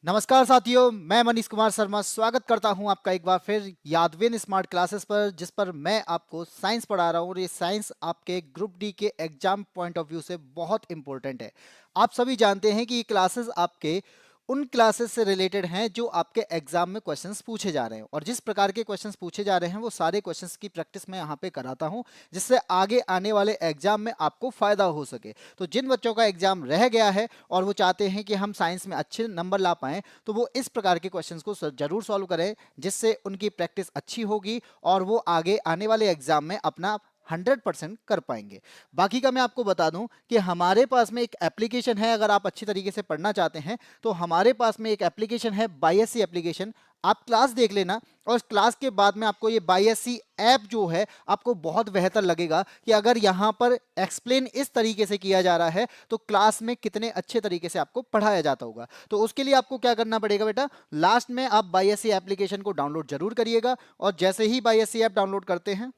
नमस्कार साथियों, मैं मनीष कुमार शर्मा स्वागत करता हूं आपका एक बार फिर यादविन स्मार्ट क्लासेस पर, जिस पर मैं आपको साइंस पढ़ा रहा हूं और ये साइंस आपके ग्रुप डी के एग्जाम पॉइंट ऑफ व्यू से बहुत इंपॉर्टेंट है। आप सभी जानते हैं कि ये क्लासेस आपके उन क्लासेस से रिलेटेड हैं जो आपके एग्जाम में क्वेश्चंस पूछे जा रहे हैं, और जिस प्रकार के क्वेश्चंस पूछे जा रहे हैं वो सारे क्वेश्चंस की प्रैक्टिस मैं यहाँ पे कराता हूँ, जिससे आगे आने वाले एग्जाम में आपको फायदा हो सके। तो जिन बच्चों का एग्जाम रह गया है और वो चाहते हैं कि हम साइंस में अच्छे नंबर ला पाएं, तो वो इस प्रकार के क्वेश्चंस को जरूर सॉल्व करें, जिससे उनकी प्रैक्टिस अच्छी होगी और वो आगे आने वाले एग्जाम में अपना 100% कर पाएंगे। बाकी का मैं आपको बता दूं कि हमारे पास में एक एप्लीकेशन है। अगर आप अच्छी तरीके से पढ़ना चाहते हैं तो हमारे पास में एक एप्लीकेशन है, बाईएससी एप्लीकेशन। आप क्लास देख लेना और क्लास के बाद में आपको ये बाईएससी ऐप जो है आपको बहुत बेहतर लगेगा कि अगर यहाँ पर एक्सप्लेन इस तरीके से किया जा रहा है तो क्लास में कितने अच्छे तरीके से आपको पढ़ाया जाता होगा। तो उसके लिए आपको क्या करना पड़ेगा बेटा, लास्ट में आप बाईएससी एप्लीकेशन को डाउनलोड जरूर करिएगा, और जैसे ही बाईएससी ऐप डाउनलोड करते हैं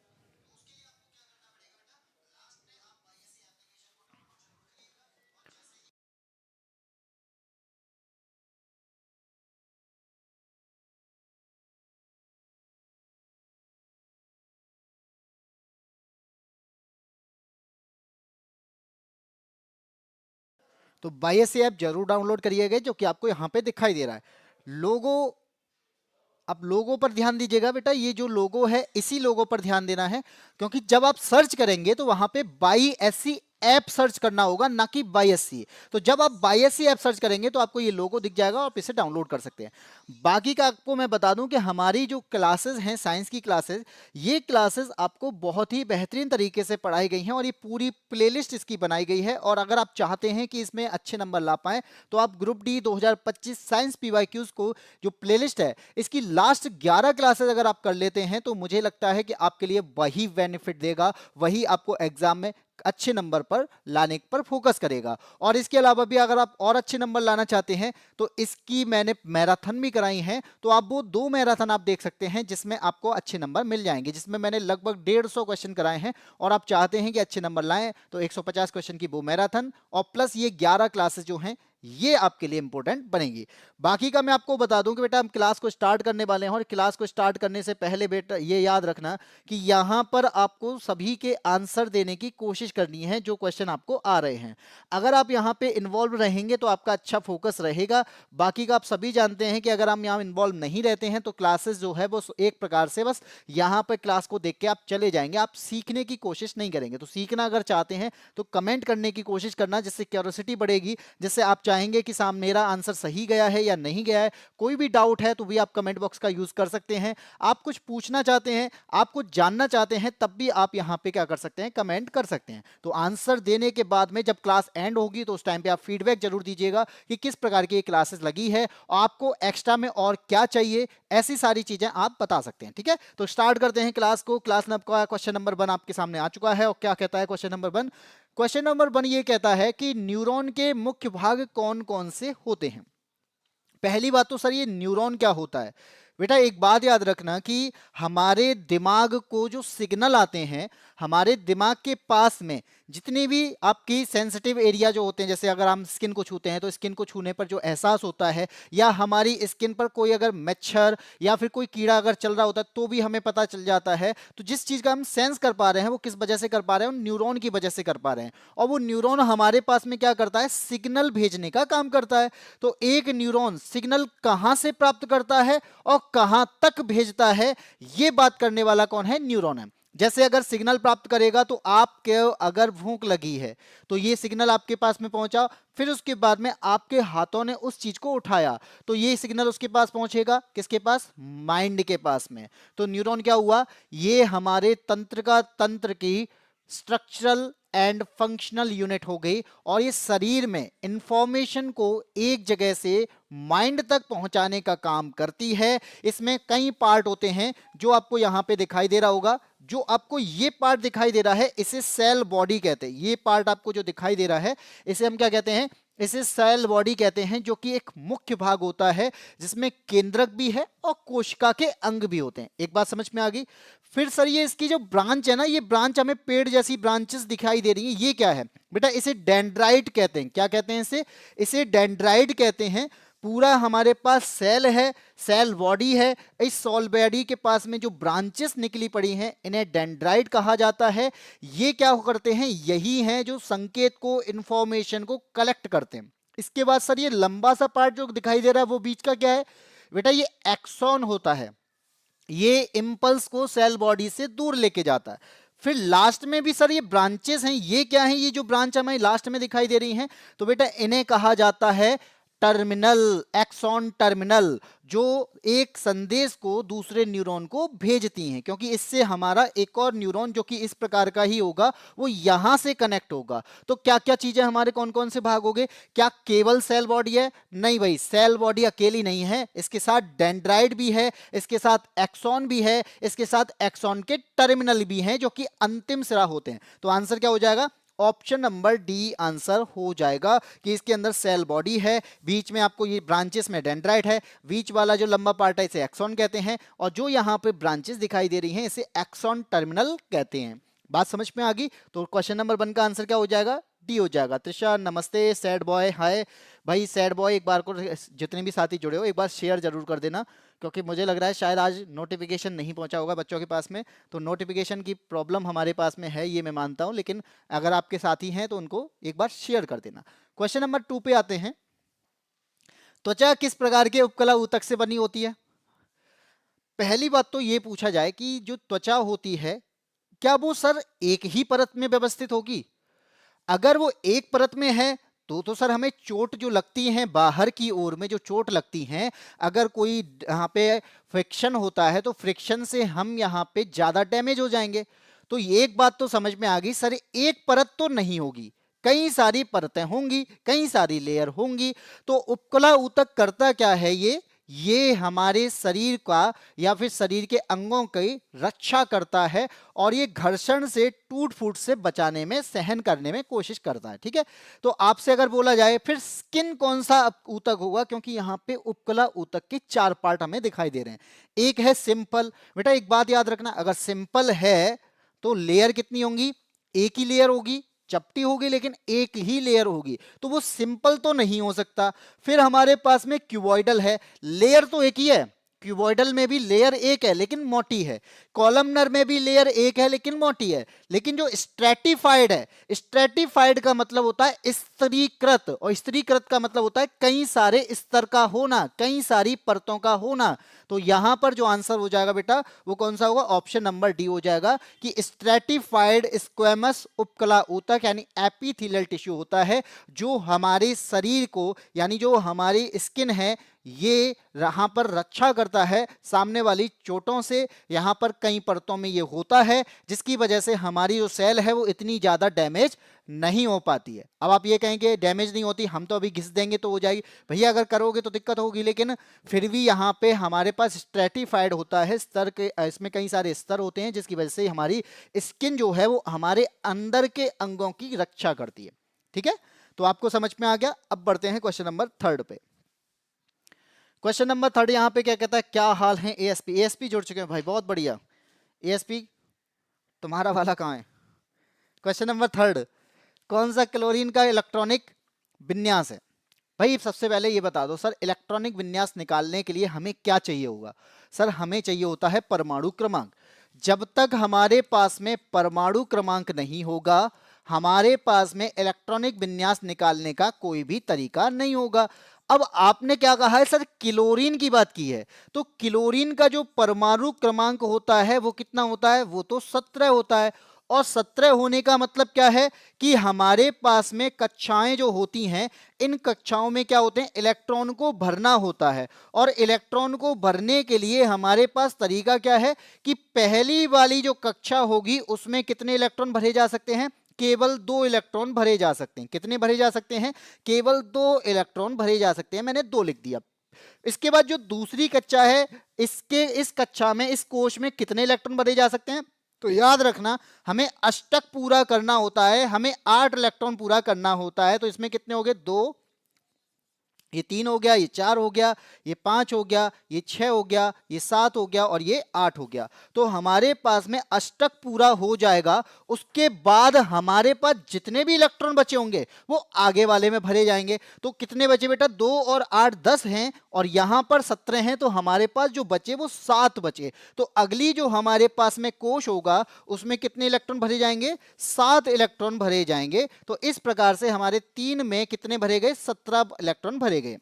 तो बाईएससी ऐप जरूर डाउनलोड करिएगा, जो कि आपको यहाँ पे दिखाई दे रहा है। लोगो, अब लोगो पर ध्यान दीजिएगा बेटा, ये जो लोगो है इसी लोगो पर ध्यान देना है, क्योंकि जब आप सर्च करेंगे तो वहां पे बाईएससी ऐप सर्च करना होगा, ना कि बाईएससी। तो जब आप बाईएससी ऐप सर्च करेंगे तो आपको ये लोगो दिख जाएगा और आप इसे डाउनलोड कर सकते हैं। बाकी का आपको मैं बता दूं कि हमारी जो क्लासेस हैं, साइंस की क्लासेस, ये क्लासेस आपको बहुत ही बेहतरीन तरीके से पढ़ाई गई हैं और ये पूरी प्लेलिस्ट इसकी बनाई गई है। और अगर आप चाहते हैं कि इसमें अच्छे नंबर ला पाएं तो आप ग्रुप डी 2025 साइंस पीवाईक्यूज को, जो प्लेलिस्ट है, इसकी लास्ट 11 क्लासेस अगर आप कर लेते हैं तो मुझे लगता है कि आपके लिए वही बेनिफिट देगा, वही आपको एग्जाम में अच्छे नंबर पर लाने पर फोकस करेगा। और इसके अलावा भी अगर आप और अच्छे नंबर लाना चाहते हैं तो इसकी मैंने मैराथन भी कराई है, तो आप वो 2 मैराथन आप देख सकते हैं जिसमें आपको अच्छे नंबर मिल जाएंगे, जिसमें मैंने लगभग 150 क्वेश्चन कराए हैं। और आप चाहते हैं कि अच्छे नंबर लाएं तो 150 क्वेश्चन की वो मैराथन और प्लस ये 11 क्लासेस जो हैं ये आपके लिए इंपॉर्टेंट बनेगी। बाकी का मैं आपको बता दूं कि बेटा हम क्लास को स्टार्ट करने वाले हैं, और क्लास को स्टार्ट करने से पहले बेटा ये याद रखना कि यहां पर आपको सभी के आंसर देने की कोशिश करनी है जो क्वेश्चन आपको आ रहे हैं। अगर आप यहां पे इन्वॉल्व रहेंगे तो आपका अच्छा फोकस रहेगा। बाकी का आप सभी जानते हैं कि अगर हम यहां इन्वॉल्व नहीं रहते हैं तो क्लासेस जो है वो एक प्रकार से बस यहां पर क्लास को देख के आप चले जाएंगे, आप सीखने की कोशिश नहीं करेंगे। तो सीखना अगर चाहते हैं तो कमेंट करने की कोशिश करना, जिससे क्यूरियोसिटी बढ़ेगी, जिससे आप चाहेंगे कि सामने मेरा आंसर सही गया है या नहीं गया है। कोई भी डाउट है तो भी आप कमेंट बॉक्स का यूज कर सकते हैं। आप कुछ पूछना चाहते हैं, आप कुछ जानना चाहते हैं, तब भी आप यहां पे क्या कर सकते हैं, कमेंट कर सकते हैं। तो आंसर देने के बाद में जब क्लास एंड होगी तो उस टाइम पे आप फीडबैक जरूर दीजिएगा कि किस प्रकार की क्लासेस लगी है, आपको एक्स्ट्रा में और क्या चाहिए, ऐसी सारी चीजें आप बता सकते हैं। ठीक है, तो स्टार्ट करते हैं क्लास को। क्लास का क्वेश्चन नंबर 1 आपके सामने आ चुका है, और क्या कहता है क्वेश्चन नंबर 1? क्वेश्चन नंबर 1 ये कहता है कि न्यूरॉन के मुख्य भाग कौन कौन से होते हैं। पहली बात तो सर, ये न्यूरॉन क्या होता है? बेटा एक बात याद रखना कि हमारे दिमाग को जो सिग्नल आते हैं, हमारे दिमाग के पास में जितनी भी आपकी सेंसिटिव एरिया जो होते हैं, जैसे अगर हम स्किन को छूते हैं तो स्किन को छूने पर जो एहसास होता है, या हमारी स्किन पर कोई अगर मच्छर या फिर कोई कीड़ा अगर चल रहा होता है तो भी हमें पता चल जाता है। तो जिस चीज का हम सेंस कर पा रहे हैं वो किस वजह से कर पा रहे हैं? न्यूरॉन की वजह से कर पा रहे हैं। और वो न्यूरॉन हमारे पास में क्या करता है? सिग्नल भेजने का काम करता है। तो एक न्यूरॉन सिग्नल कहां से प्राप्त करता है और कहां तक भेजता है, ये बात करने वाला कौन है? न्यूरॉन है। जैसे अगर सिग्नल प्राप्त करेगा तो आपके अगर भूख लगी है तो ये सिग्नल आपके पास में पहुंचा, फिर उसके बाद में आपके हाथों ने उस चीज को उठाया तो ये सिग्नल उसके पास पहुंचेगा, किसके पास? माइंड के पास में। तो न्यूरॉन क्या हुआ? ये हमारे तंत्र की स्ट्रक्चरल एंड फंक्शनल यूनिट हो गई, और ये शरीर में इंफॉर्मेशन को एक जगह से माइंड तक पहुंचाने का काम करती है। इसमें कई पार्ट होते हैं जो आपको यहां पे दिखाई दे रहा होगा। जो आपको ये पार्ट दिखाई दे रहा है इसे सेल बॉडी कहते हैं। ये पार्ट आपको जो दिखाई दे रहा है इसे हम क्या कहते हैं? इसे सेल बॉडी कहते हैं, जो कि एक मुख्य भाग होता है जिसमें केंद्रक भी है और कोशिका के अंग भी होते हैं। एक बात समझ में आ गई? फिर सर ये इसकी जो ब्रांच है ना, ये ब्रांच हमें पेड़ जैसी ब्रांचेस दिखाई दे रही है, ये क्या है बेटा? इसे डेंड्राइट कहते हैं। क्या कहते हैं इसे? इसे डेंड्राइट कहते हैं। पूरा हमारे पास सेल है, सेल बॉडी है। इस सेल बॉडी के पास में जो ब्रांचेस निकली पड़ी हैं इन्हें डेंड्राइट कहा जाता है। ये क्या करते हैं, यही हैं जो संकेत को, इंफॉर्मेशन को कलेक्ट करते हैं। इसके बाद सर ये लंबा सा पार्ट जो दिखाई दे रहा है वो बीच का क्या है बेटा, ये एक्सॉन होता है। ये इंपल्स को सेल बॉडी से दूर लेके जाता है। फिर लास्ट में भी सर ये ब्रांचेस हैं, ये क्या हैं, ये जो ब्रांच हमें लास्ट में दिखाई दे रही हैं, तो बेटा इन्हें कहा जाता है टर्मिनल, एक्सॉन टर्मिनल, जो एक संदेश को दूसरे न्यूरॉन को भेजती हैं। क्योंकि इससे हमारा एक और न्यूरॉन जो कि इस प्रकार का ही होगा वो यहां से कनेक्ट होगा। तो क्या क्या चीजें हमारे कौन कौन से भाग हो गए, क्या केवल सेल बॉडी है, नहीं भाई, सेल बॉडी अकेली नहीं है, इसके साथ डेंड्राइट भी है, इसके साथ एक्सॉन भी है, इसके साथ एक्सॉन के टर्मिनल भी हैं जो कि अंतिम सिरा होते हैं। तो आंसर क्या हो जाएगा, ऑप्शन नंबर डी आंसर हो जाएगा कि इसके अंदर सेल बॉडी है, बीच में आपको ये ब्रांचेस में डेंड्राइट है, बीच वाला जो लंबा पार्ट है इसे एक्सॉन कहते हैं, और जो यहाँ पे ब्रांचेस दिखाई दे रही हैं इसे एक्सॉन टर्मिनल कहते हैं। बात समझ में आ गई। तो क्वेश्चन नंबर 1 का आंसर क्या हो जाएगा, डी हो जाएगा। त्रिशा नमस्ते, सैड बॉय हाय भाई, सैड बॉय एक बार को जितने भी साथी जुड़े हो एक बार शेयर जरूर कर देना, क्योंकि मुझे लग रहा है शायद आज नोटिफिकेशन नहीं पहुंचा होगा बच्चों के पास में। तो नोटिफिकेशन की प्रॉब्लम हमारे पास में है, ये मैं मानता हूं, लेकिन अगर आपके साथी हैं तो उनको एक बार शेयर कर देना। क्वेश्चन नंबर 2 पे आते हैं। त्वचा किस प्रकार के उपकला ऊतक से बनी होती है। पहली बात तो ये पूछा जाए कि जो त्वचा होती है क्या वो सर एक ही परत में व्यवस्थित होगी। अगर वो एक परत में है तो सर हमें चोट जो लगती है बाहर की ओर में जो चोट लगती है, अगर कोई यहाँ पे फ्रिक्शन होता है तो फ्रिक्शन से हम यहाँ पे ज्यादा डैमेज हो जाएंगे। तो ये एक बात तो समझ में आ गई सर, एक परत तो नहीं होगी, कई सारी परतें होंगी, कई सारी लेयर होंगी। तो उपकला ऊतक करता क्या है, ये हमारे शरीर का या फिर शरीर के अंगों की रक्षा करता है, और ये घर्षण से, टूट फूट से बचाने में, सहन करने में कोशिश करता है। ठीक है, तो आपसे अगर बोला जाए फिर स्किन कौन सा ऊतक होगा, क्योंकि यहाँ पे उपकला ऊतक के 4 पार्ट हमें दिखाई दे रहे हैं। एक है सिंपल, बेटा एक बात याद रखना, अगर सिंपल है तो लेयर कितनी होंगी, एक ही लेयर होगी, चपटी होगी लेकिन एक ही लेयर होगी, तो वो सिंपल तो नहीं हो सकता। फिर हमारे पास में क्यूबॉइडल है, लेयर तो एक ही है, क्यूबॉइडल में भी लेयर एक है लेकिन मोटी है, कॉलमनर में भी लेयर एक है लेकिन मोटी है। लेकिन जो स्ट्रेटिफाइड है, स्ट्रेटिफाइड का मतलब होता है स्तरीकृत, और स्तरीकृत का मतलब होता है कई सारे स्तर का होना, कई सारी परतों का होना। तो यहां पर जो आंसर हो जाएगा बेटा वो कौन सा होगा, ऑप्शन नंबर डी हो जाएगा कि स्ट्रेटिफाइड स्क्वेमस उपकला ऊतक यानी एपिथेलियल टिश्यू होता है, जो हमारे शरीर को यानी जो हमारी स्किन है ये यहां पर रक्षा करता है सामने वाली चोटों से। यहां पर कई परतों में ये होता है जिसकी वजह से हमारी जो सेल है वो इतनी ज्यादा डैमेज नहीं हो पाती है। अब आप ये कहेंगे डैमेज नहीं होती, हम तो अभी घिस देंगे तो हो जाएगी, भैया अगर करोगे तो दिक्कत होगी, लेकिन फिर भी यहाँ पे हमारे पास स्ट्रेटिफाइड होता है, स्तर के, इसमें कई सारे स्तर होते हैं जिसकी वजह से हमारी स्किन जो है वो हमारे अंदर के अंगों की रक्षा करती है। ठीक है, तो आपको समझ में आ गया। अब बढ़ते हैं क्वेश्चन नंबर 3 पे। क्वेश्चन नंबर 3 यहाँ पे क्या कहता है, क्या हाल है एएसपी। एएसपी जुड़ चुके हैं भाई, बहुत बढ़िया। एएसपी तुम्हारा वाला कहाँ है। क्वेश्चन नंबर 3, कौन सा क्लोरीन का इलेक्ट्रॉनिक विन्यास है। भाई सबसे पहले ये बता दो सर, इलेक्ट्रॉनिक विन्यास निकालने के लिए हमें क्या चाहिए होगा। सर हमें चाहिए होता है परमाणु क्रमांक। जब तक हमारे पास में परमाणु क्रमांक नहीं होगा हमारे पास में इलेक्ट्रॉनिक विन्यास निकालने का कोई भी तरीका नहीं होगा। अब आपने क्या कहा है सर, क्लोरीन की बात की है, तो क्लोरीन का जो परमाणु क्रमांक होता है वो कितना होता है, वो तो 17 होता है। और 17 होने का मतलब क्या है कि हमारे पास में कक्षाएं जो होती हैं, इन कक्षाओं में क्या होते हैं, इलेक्ट्रॉन को भरना होता है। और इलेक्ट्रॉन को भरने के लिए हमारे पास तरीका क्या है कि पहली वाली जो कक्षा होगी उसमें कितने इलेक्ट्रॉन भरे जा सकते हैं, केवल 2 इलेक्ट्रॉन भरे जा सकते हैं। कितने भरे जा सकते हैं, केवल 2 इलेक्ट्रॉन भरे जा सकते हैं, मैंने 2 लिख दिया। इसके बाद जो दूसरी कक्षा है, इस कक्षा में, इस कोश में कितने इलेक्ट्रॉन भरे जा सकते हैं, तो याद रखना हमें अष्टक पूरा करना होता है, हमें 8 इलेक्ट्रॉन पूरा करना होता है। तो इसमें कितने हो गए, 2 ये 3 हो गया, ये 4 हो गया, ये 5 हो गया, ये 6 हो गया, ये 7 हो गया और ये 8 हो गया। तो हमारे पास में अष्टक पूरा हो जाएगा। उसके बाद हमारे पास जितने भी इलेक्ट्रॉन बचे होंगे वो आगे वाले में भरे जाएंगे। तो कितने बचे बेटा, 2 और 8 10 हैं और यहां पर 17 हैं, तो हमारे पास जो बचे वो 7 बचे। तो अगली जो हमारे पास में कोश होगा उसमें कितने इलेक्ट्रॉन भरे जाएंगे, 7 इलेक्ट्रॉन भरे जाएंगे। तो इस प्रकार से हमारे 3 में कितने भरे गए, 17 इलेक्ट्रॉन भरे गए।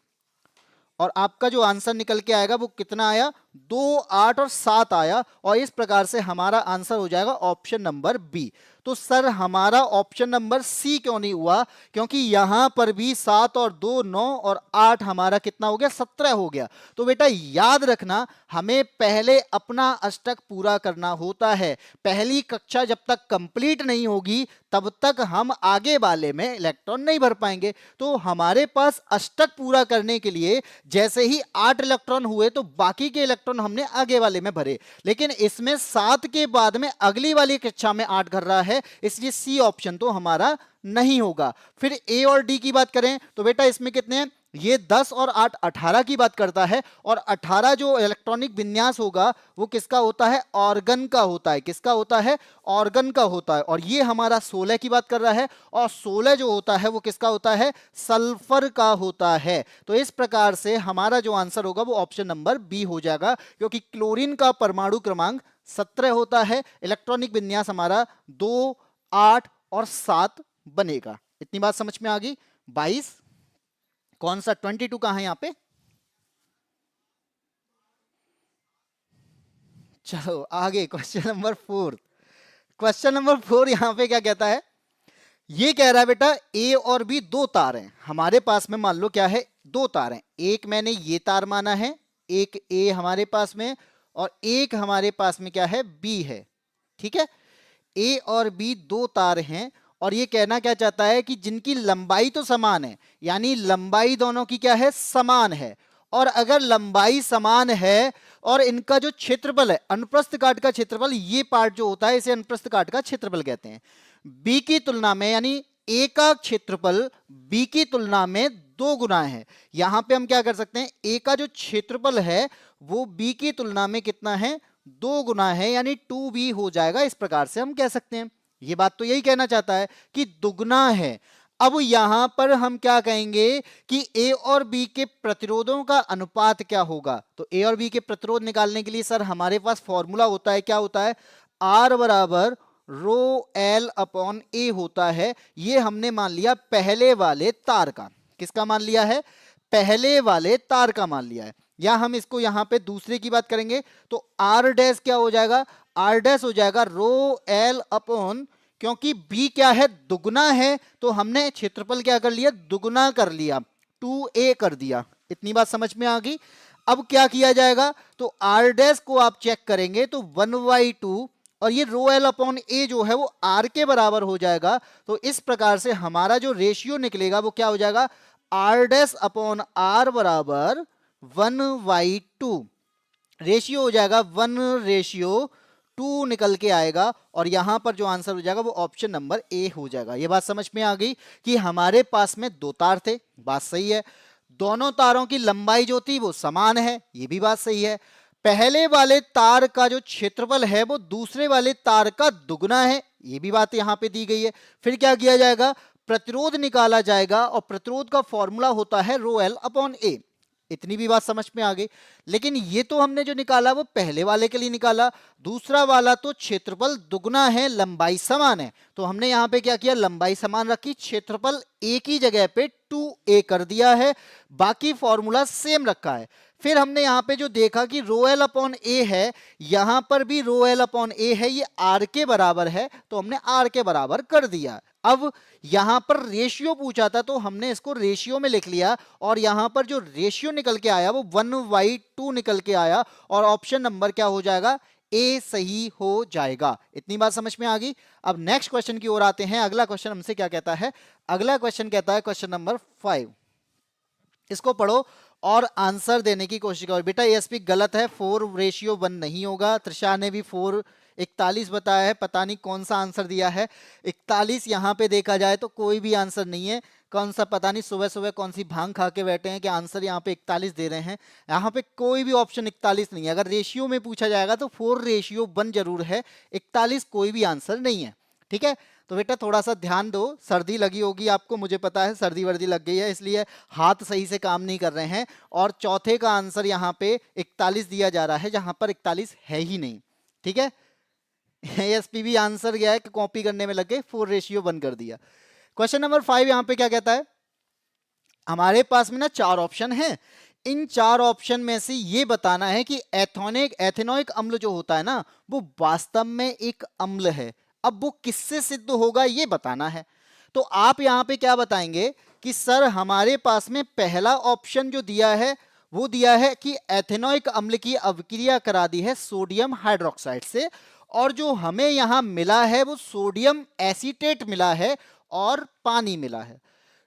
और आपका जो आंसर निकल के आएगा वो कितना आया, 2 8 और 7 आया। और इस प्रकार से हमारा आंसर हो जाएगा ऑप्शन नंबर बी। तो सर हमारा ऑप्शन नंबर सी क्यों नहीं हुआ, क्योंकि यहां पर भी 7 और 2 9 और 8 हमारा कितना हो गया, 17 हो गया। तो बेटा याद रखना, हमें पहले अपना अष्टक पूरा करना होता है। पहली कक्षा जब तक कंप्लीट नहीं होगी तब तक हम आगे वाले में इलेक्ट्रॉन नहीं भर पाएंगे। तो हमारे पास अष्टक पूरा करने के लिए जैसे ही 8 इलेक्ट्रॉन हुए तो बाकी के इलेक्ट्रॉन हमने आगे वाले में भरे, लेकिन इसमें 7 के बाद में अगली वाली कक्षा में 8 कर रहा है, इसलिए सी ऑप्शन तो हमारा नहीं होगा। फिर ए और डी की बात करें तो बेटा इसमें कितने हैं, ये 10 और 8 18 की बात करता है। और 18 जो इलेक्ट्रॉनिक विन्यास होगा वो किसका होता है, ऑर्गन का होता है। किसका होता है, ऑर्गन का होता है। और ये हमारा 16 की बात कर रहा है, और 16 जो होता है वो किसका होता है, सल्फर का होता है। तो इस प्रकार से हमारा जो आंसर होगा वो ऑप्शन नंबर बी हो जाएगा, क्योंकि क्लोरीन का परमाणु क्रमांक 17 होता है, इलेक्ट्रॉनिक विन्यास हमारा 2 8 और 7 बनेगा। इतनी बात समझ में आ गई। 22 कौन सा, 22 कहां है यहां पे, चलो आगे क्वेश्चन नंबर 4। क्वेश्चन नंबर 4 यहां पे क्या कहता है, ये कह रहा है बेटा ए और बी दो तार हैं हमारे पास में। मान लो क्या है, दो तार हैं, एक मैंने ये तार माना है, एक ए हमारे पास में, और एक हमारे पास में क्या है, बी है। ठीक है, ए और बी दो तार हैं, और ये कहना क्या चाहता है कि जिनकी लंबाई तो समान है, यानी लंबाई दोनों की क्या है, समान है। और अगर लंबाई समान है और इनका जो क्षेत्रफल है, अनुप्रस्थ काट का क्षेत्रफल, ये पार्ट जो होता है इसे अनुप्रस्थ काट का क्षेत्रफल कहते हैं, बी की तुलना में, यानी ए का क्षेत्रफल बी की तुलना में 2 गुना है। यहां पे हम क्या कर सकते हैं, ए का जो क्षेत्रफल है वो बी की तुलना में कितना है, 2 गुना है, यानी 2b हो जाएगा। इस प्रकार से हम कह सकते हैं, ये बात तो यही कहना चाहता है कि दुगना है। अब यहां पर हम क्या कहेंगे कि ए और बी के प्रतिरोधों का अनुपात क्या होगा। तो ए और बी के प्रतिरोध निकालने के लिए सर हमारे पास फॉर्मूला होता है, क्या होता है, आर बराबर रो एल अपॉन ए होता है। ये हमने मान लिया पहले वाले तार का, किसका मान लिया है, पहले वाले तार का मान लिया है। या हम इसको यहां पे दूसरे की बात करेंगे तो आर डैश क्या हो जाएगा, आर डैश हो जाएगा रो एल अपॉन, क्योंकि बी क्या है, दुगना है, तो हमने क्षेत्रफल क्या कर लिया, दुगना कर लिया, 2a कर दिया। इतनी बात समझ में आ गई। अब क्या किया जाएगा, तो आर डैश को आप चेक करेंगे तो 1/2, और ये रो एल अपॉन ए जो है वो आर के बराबर हो जाएगा। तो इस प्रकार से हमारा जो रेशियो निकलेगा वो क्या हो जाएगा, आर डैश अपॉन आर बराबर 1/2, रेशियो हो जाएगा 1/2 निकल के आएगा। और यहां पर जो आंसर हो जाएगा वो ऑप्शन नंबर ए हो जाएगा। ये बात समझ में आ गई कि हमारे पास में दो तार थे, बात सही है, दोनों तारों की लंबाई जो थी वो समान है, ये भी बात सही है। पहले वाले तार का जो क्षेत्रफल है वो दूसरे वाले तार का दुगना है, ये भी बात यहां पे दी गई है। फिर क्या किया जाएगा, प्रतिरोध निकाला जाएगा, और प्रतिरोध का फॉर्मूला होता है रो एल अपॉन ए। इतनी भी बात समझ में आ गई। लेकिन ये तो हमने जो निकाला वो पहले वाले के लिए निकाला, दूसरा वाला तो क्षेत्रफल दुगना है, लंबाई समान है, तो हमने यहां पे क्या किया, लंबाई समान रखी, क्षेत्रफल ए की जगह पे 2a कर दिया है, बाकी फॉर्मूला सेम रखा है। फिर हमने यहां पे जो देखा कि रो एल अपॉन ए है, यहां पर भी रो एल अपॉन ए है, ये आर के बराबर है, तो हमने आर के बराबर कर दिया। अब यहां पर रेशियो पूछा था तो हमने इसको रेशियो में लिख लिया, और यहां पर जो रेशियो निकल के आया वो 1/2 निकल के आया, और ऑप्शन नंबर क्या हो जाएगा, ए सही हो जाएगा। इतनी बात समझ में आ गई। अब नेक्स्ट क्वेश्चन की ओर आते हैं। अगला क्वेश्चन हमसे क्या कहता है, अगला क्वेश्चन कहता है क्वेश्चन नंबर 5, इसको पढ़ो और आंसर देने की कोशिश करो। बेटा एसपी गलत है, 4/1 नहीं होगा। त्रिशा ने भी 4:41 बताया है, पता नहीं कौन सा आंसर दिया है। 41 यहां पे देखा जाए तो कोई भी आंसर नहीं है, कौन सा पता नहीं सुबह सुबह कौन सी भांग खा के बैठे हैं कि आंसर यहाँ पे 41 दे रहे हैं। यहाँ पे कोई भी ऑप्शन 41 नहीं है। अगर रेशियो में पूछा जाएगा तो 4:1 जरूर है, 41 कोई भी आंसर नहीं है। ठीक है, तो बेटा थोड़ा सा ध्यान दो, सर्दी लगी होगी आपको, मुझे पता है सर्दी वर्दी लग गई है, इसलिए हाथ सही से काम नहीं कर रहे हैं। और चौथे का आंसर यहाँ पे 41 दिया जा रहा है, जहां पर 41 है ही नहीं। ठीक है, एएसपी भी आंसर गया है कि कॉपी करने में लग गए, 4:1 कर दिया। क्वेश्चन नंबर 5 यहाँ पे क्या कहता है, हमारे पास में ना 4 ऑप्शन है। इन 4 ऑप्शन में से ये बताना है कि एथेनोइक अम्ल जो होता है ना, वो वास्तव में एक अम्ल है। अब वो किससे सिद्ध होगा ये बताना है। तो आप यहाँ पे क्या बताएंगे कि सर हमारे पास में पहला ऑप्शन जो दिया है वो दिया है कि एथेनोइक अम्ल की अवक्रिया करा दी है सोडियम हाइड्रोक्साइड से, और जो हमें यहाँ मिला है वो सोडियम एसीटेट मिला है और पानी मिला है।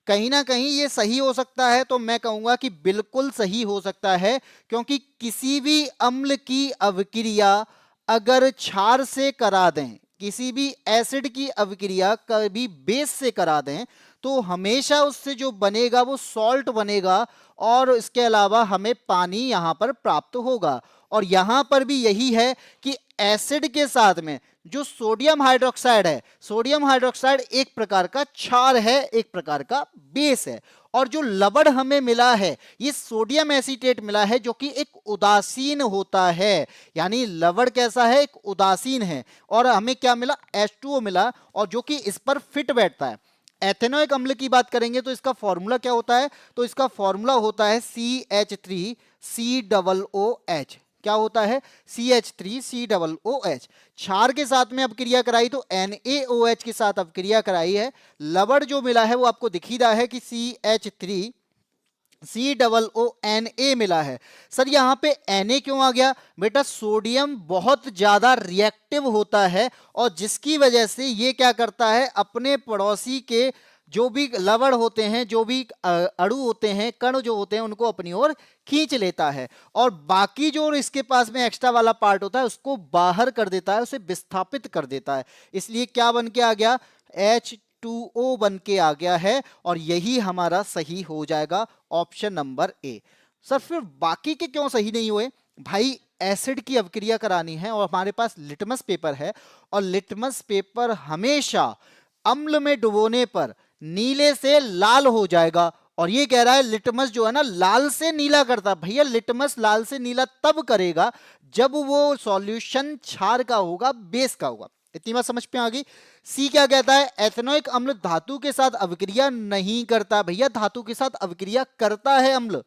कहीं ना कहीं ये सही हो सकता है, तो मैं कहूंगा कि बिल्कुल सही हो सकता है, क्योंकि किसी भी अम्ल की अवक्रिया अगर क्षार से करा दें, किसी भी एसिड की अवक्रिया कभी बेस से करा दें, तो हमेशा उससे जो बनेगा वो सॉल्ट बनेगा, और इसके अलावा हमें पानी यहां पर प्राप्त होगा। और यहां पर भी यही है कि एसिड के साथ में जो सोडियम हाइड्रोक्साइड है, सोडियम हाइड्रोक्साइड एक प्रकार का क्षार है, एक प्रकार का बेस है। और जो लवण हमें मिला है ये सोडियम एसीटेट मिला है, जो कि एक उदासीन होता है। यानी लवण कैसा है, एक उदासीन है। और हमें क्या मिला, H2O मिला, और जो कि इस पर फिट बैठता है। एथेनोइक अम्ल की बात करेंगे तो इसका फॉर्मूला क्या होता है, तो इसका फॉर्मूला होता है CH3COOH। क्या होता है, CH3COOH। क्षार के साथ में अपक्रिया कराई तो NaOH के साथ अपक्रिया कराई है। लवण जो मिला है वो आपको दिख ही रहा है कि CH3COONA मिला है। सर यहाँ पे Na क्यों आ गया, बेटा सोडियम बहुत ज्यादा रिएक्टिव होता है, और जिसकी वजह से ये क्या करता है, अपने पड़ोसी के जो भी लवण होते हैं, जो भी अणु होते हैं, कण जो होते हैं, उनको अपनी ओर खींच लेता है, और बाकी जो इसके पास में एक्स्ट्रा वाला पार्ट होता है उसको बाहर कर देता है, उसे विस्थापित कर देता है। इसलिए क्या बन के आ गया, H2O बन के आ गया है, और यही हमारा सही हो जाएगा, ऑप्शन नंबर ए। सर फिर बाकी के क्यों सही नहीं हुए, भाई एसिड की अवक्रिया करानी है और हमारे पास लिटमस पेपर है, और लिटमस पेपर हमेशा अम्ल में डुबोने पर नीले से लाल हो जाएगा। और ये कह रहा है लिटमस जो है ना लाल से नीला करता, भैया लिटमस लाल से नीला तब करेगा जब वो सॉल्यूशन क्षार का होगा, बेस का होगा। इतनी बात समझ में आ गई। सी क्या कहता है, एथेनोइक अम्ल धातु के साथ अवक्रिया नहीं करता। भैया धातु के साथ अवक्रिया करता है अम्ल,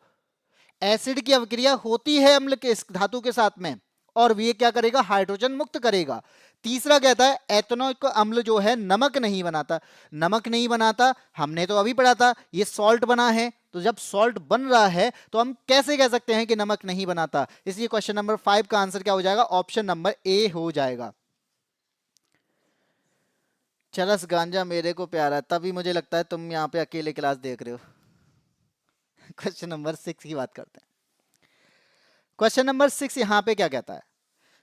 एसिड की अवक्रिया होती है अम्ल के धातु के साथ में, और ये क्या करेगा, हाइड्रोजन मुक्त करेगा। तीसरा कहता है एथेनोइक अम्ल जो है नमक नहीं बनाता। नमक नहीं बनाता, हमने तो अभी पढ़ा था, ये सॉल्ट बना है, तो जब सॉल्ट बन रहा है तो हम कैसे कह सकते हैं कि नमक नहीं बनाता। इसलिए क्वेश्चन नंबर 5 का आंसर क्या हो जाएगा, ऑप्शन नंबर ए हो जाएगा। चरस गांजा मेरे को प्यारा है, तभी मुझे लगता है तुम यहाँ पे अकेले क्लास देख रहे हो। क्वेश्चन नंबर 6 की बात करते हैं। क्वेश्चन नंबर 6 यहाँ पे क्या कहता है,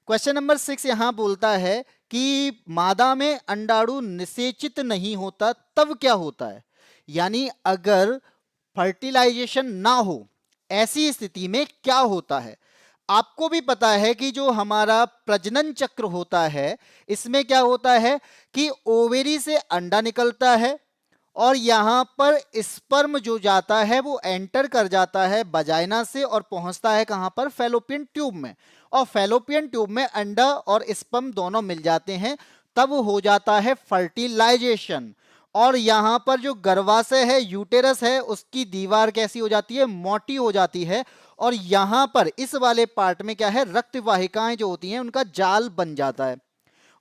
क्वेश्चन नंबर 6 यहां बोलता है कि मादा में अंडाणु निषेचित नहीं होता तब क्या होता है। यानी अगर फर्टिलाइजेशन ना हो ऐसी स्थिति में क्या होता है। आपको भी पता है कि जो हमारा प्रजनन चक्र होता है इसमें क्या होता है कि ओवेरी से अंडा निकलता है, और यहां पर स्पर्म जो जाता है वो एंटर कर जाता है वजाइना से, और पहुंचता है कहां पर, फैलोपियन ट्यूब में। और फैलोपियन ट्यूब में अंडा और स्पर्म दोनों मिल जाते हैं, तब हो जाता है फर्टिलाइजेशन। और यहां पर जो गर्भाशय है, यूटेरस है, उसकी दीवार कैसी हो जाती है, मोटी हो जाती है। और यहां पर इस वाले पार्ट में क्या है, रक्त वाहिकाएं जो होती हैं उनका जाल बन जाता है।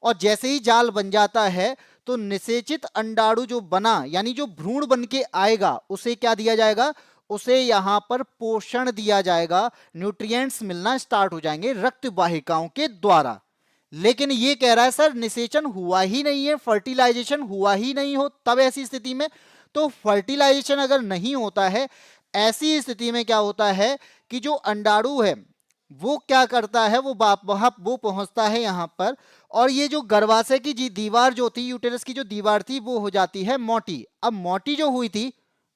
और जैसे ही जाल बन जाता है तो निषेचित अंडाणु जो बना, यानी जो भ्रूण बन के आएगा, उसे क्या दिया जाएगा, उसे यहां पर पोषण दिया जाएगा, न्यूट्रिएंट्स मिलना स्टार्ट हो जाएंगे रक्त वाहिकाओं के द्वारा। लेकिन ये कह रहा है सर निषेचन हुआ ही नहीं है, फर्टिलाइजेशन हुआ ही नहीं हो, तब ऐसी स्थिति में, तो फर्टिलाइजेशन अगर नहीं होता है ऐसी स्थिति में क्या होता है कि जो अंडाणु है वो क्या करता है, वो पहुंचता है यहां पर, और ये जो गर्भाशय की दीवार जो थी, यूटेरस की जो दीवार थी, वो हो जाती है मोटी। अब मोटी जो हुई थी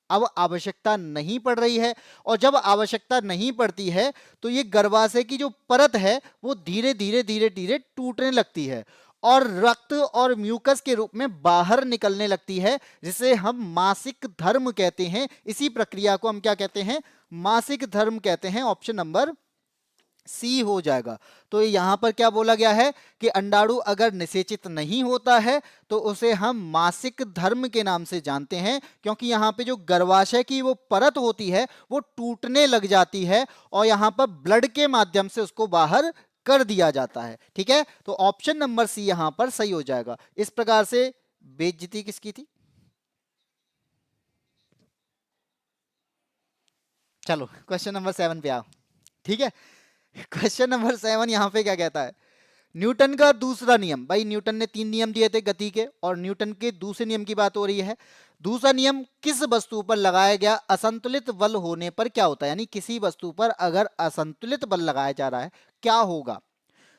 अब आवश्यकता नहीं पड़ रही है, और जब आवश्यकता नहीं पड़ती है तो ये गर्भाशय की जो परत है वो धीरे धीरे धीरे धीरे टूटने लगती है और रक्त और म्यूकस के रूप में बाहर निकलने लगती है, जिसे हम मासिक धर्म कहते हैं। इसी प्रक्रिया को हम क्या कहते हैं? मासिक धर्म कहते हैं। ऑप्शन नंबर सी हो जाएगा। तो यहां पर क्या बोला गया है कि अंडाणु अगर निषेचित नहीं होता है तो उसे हम मासिक धर्म के नाम से जानते हैं, क्योंकि यहां पे जो गर्भाशय की वो परत होती है वो टूटने लग जाती है और यहां पर ब्लड के माध्यम से उसको बाहर कर दिया जाता है। ठीक है, तो ऑप्शन नंबर सी यहां पर सही हो जाएगा। इस प्रकार से बेइज्जती किसकी थी? चलो क्वेश्चन नंबर 7 पे आओ। ठीक है, क्वेश्चन नंबर 7 यहां पे क्या कहता है? न्यूटन का दूसरा नियम। भाई न्यूटन ने 3 नियम दिए थे गति के, और न्यूटन के दूसरे नियम की बात हो रही है। दूसरा नियम, किस वस्तु पर लगाया गया असंतुलित बल होने पर क्या होता है? यानी किसी वस्तु पर अगर असंतुलित बल लगाया जा रहा है क्या होगा?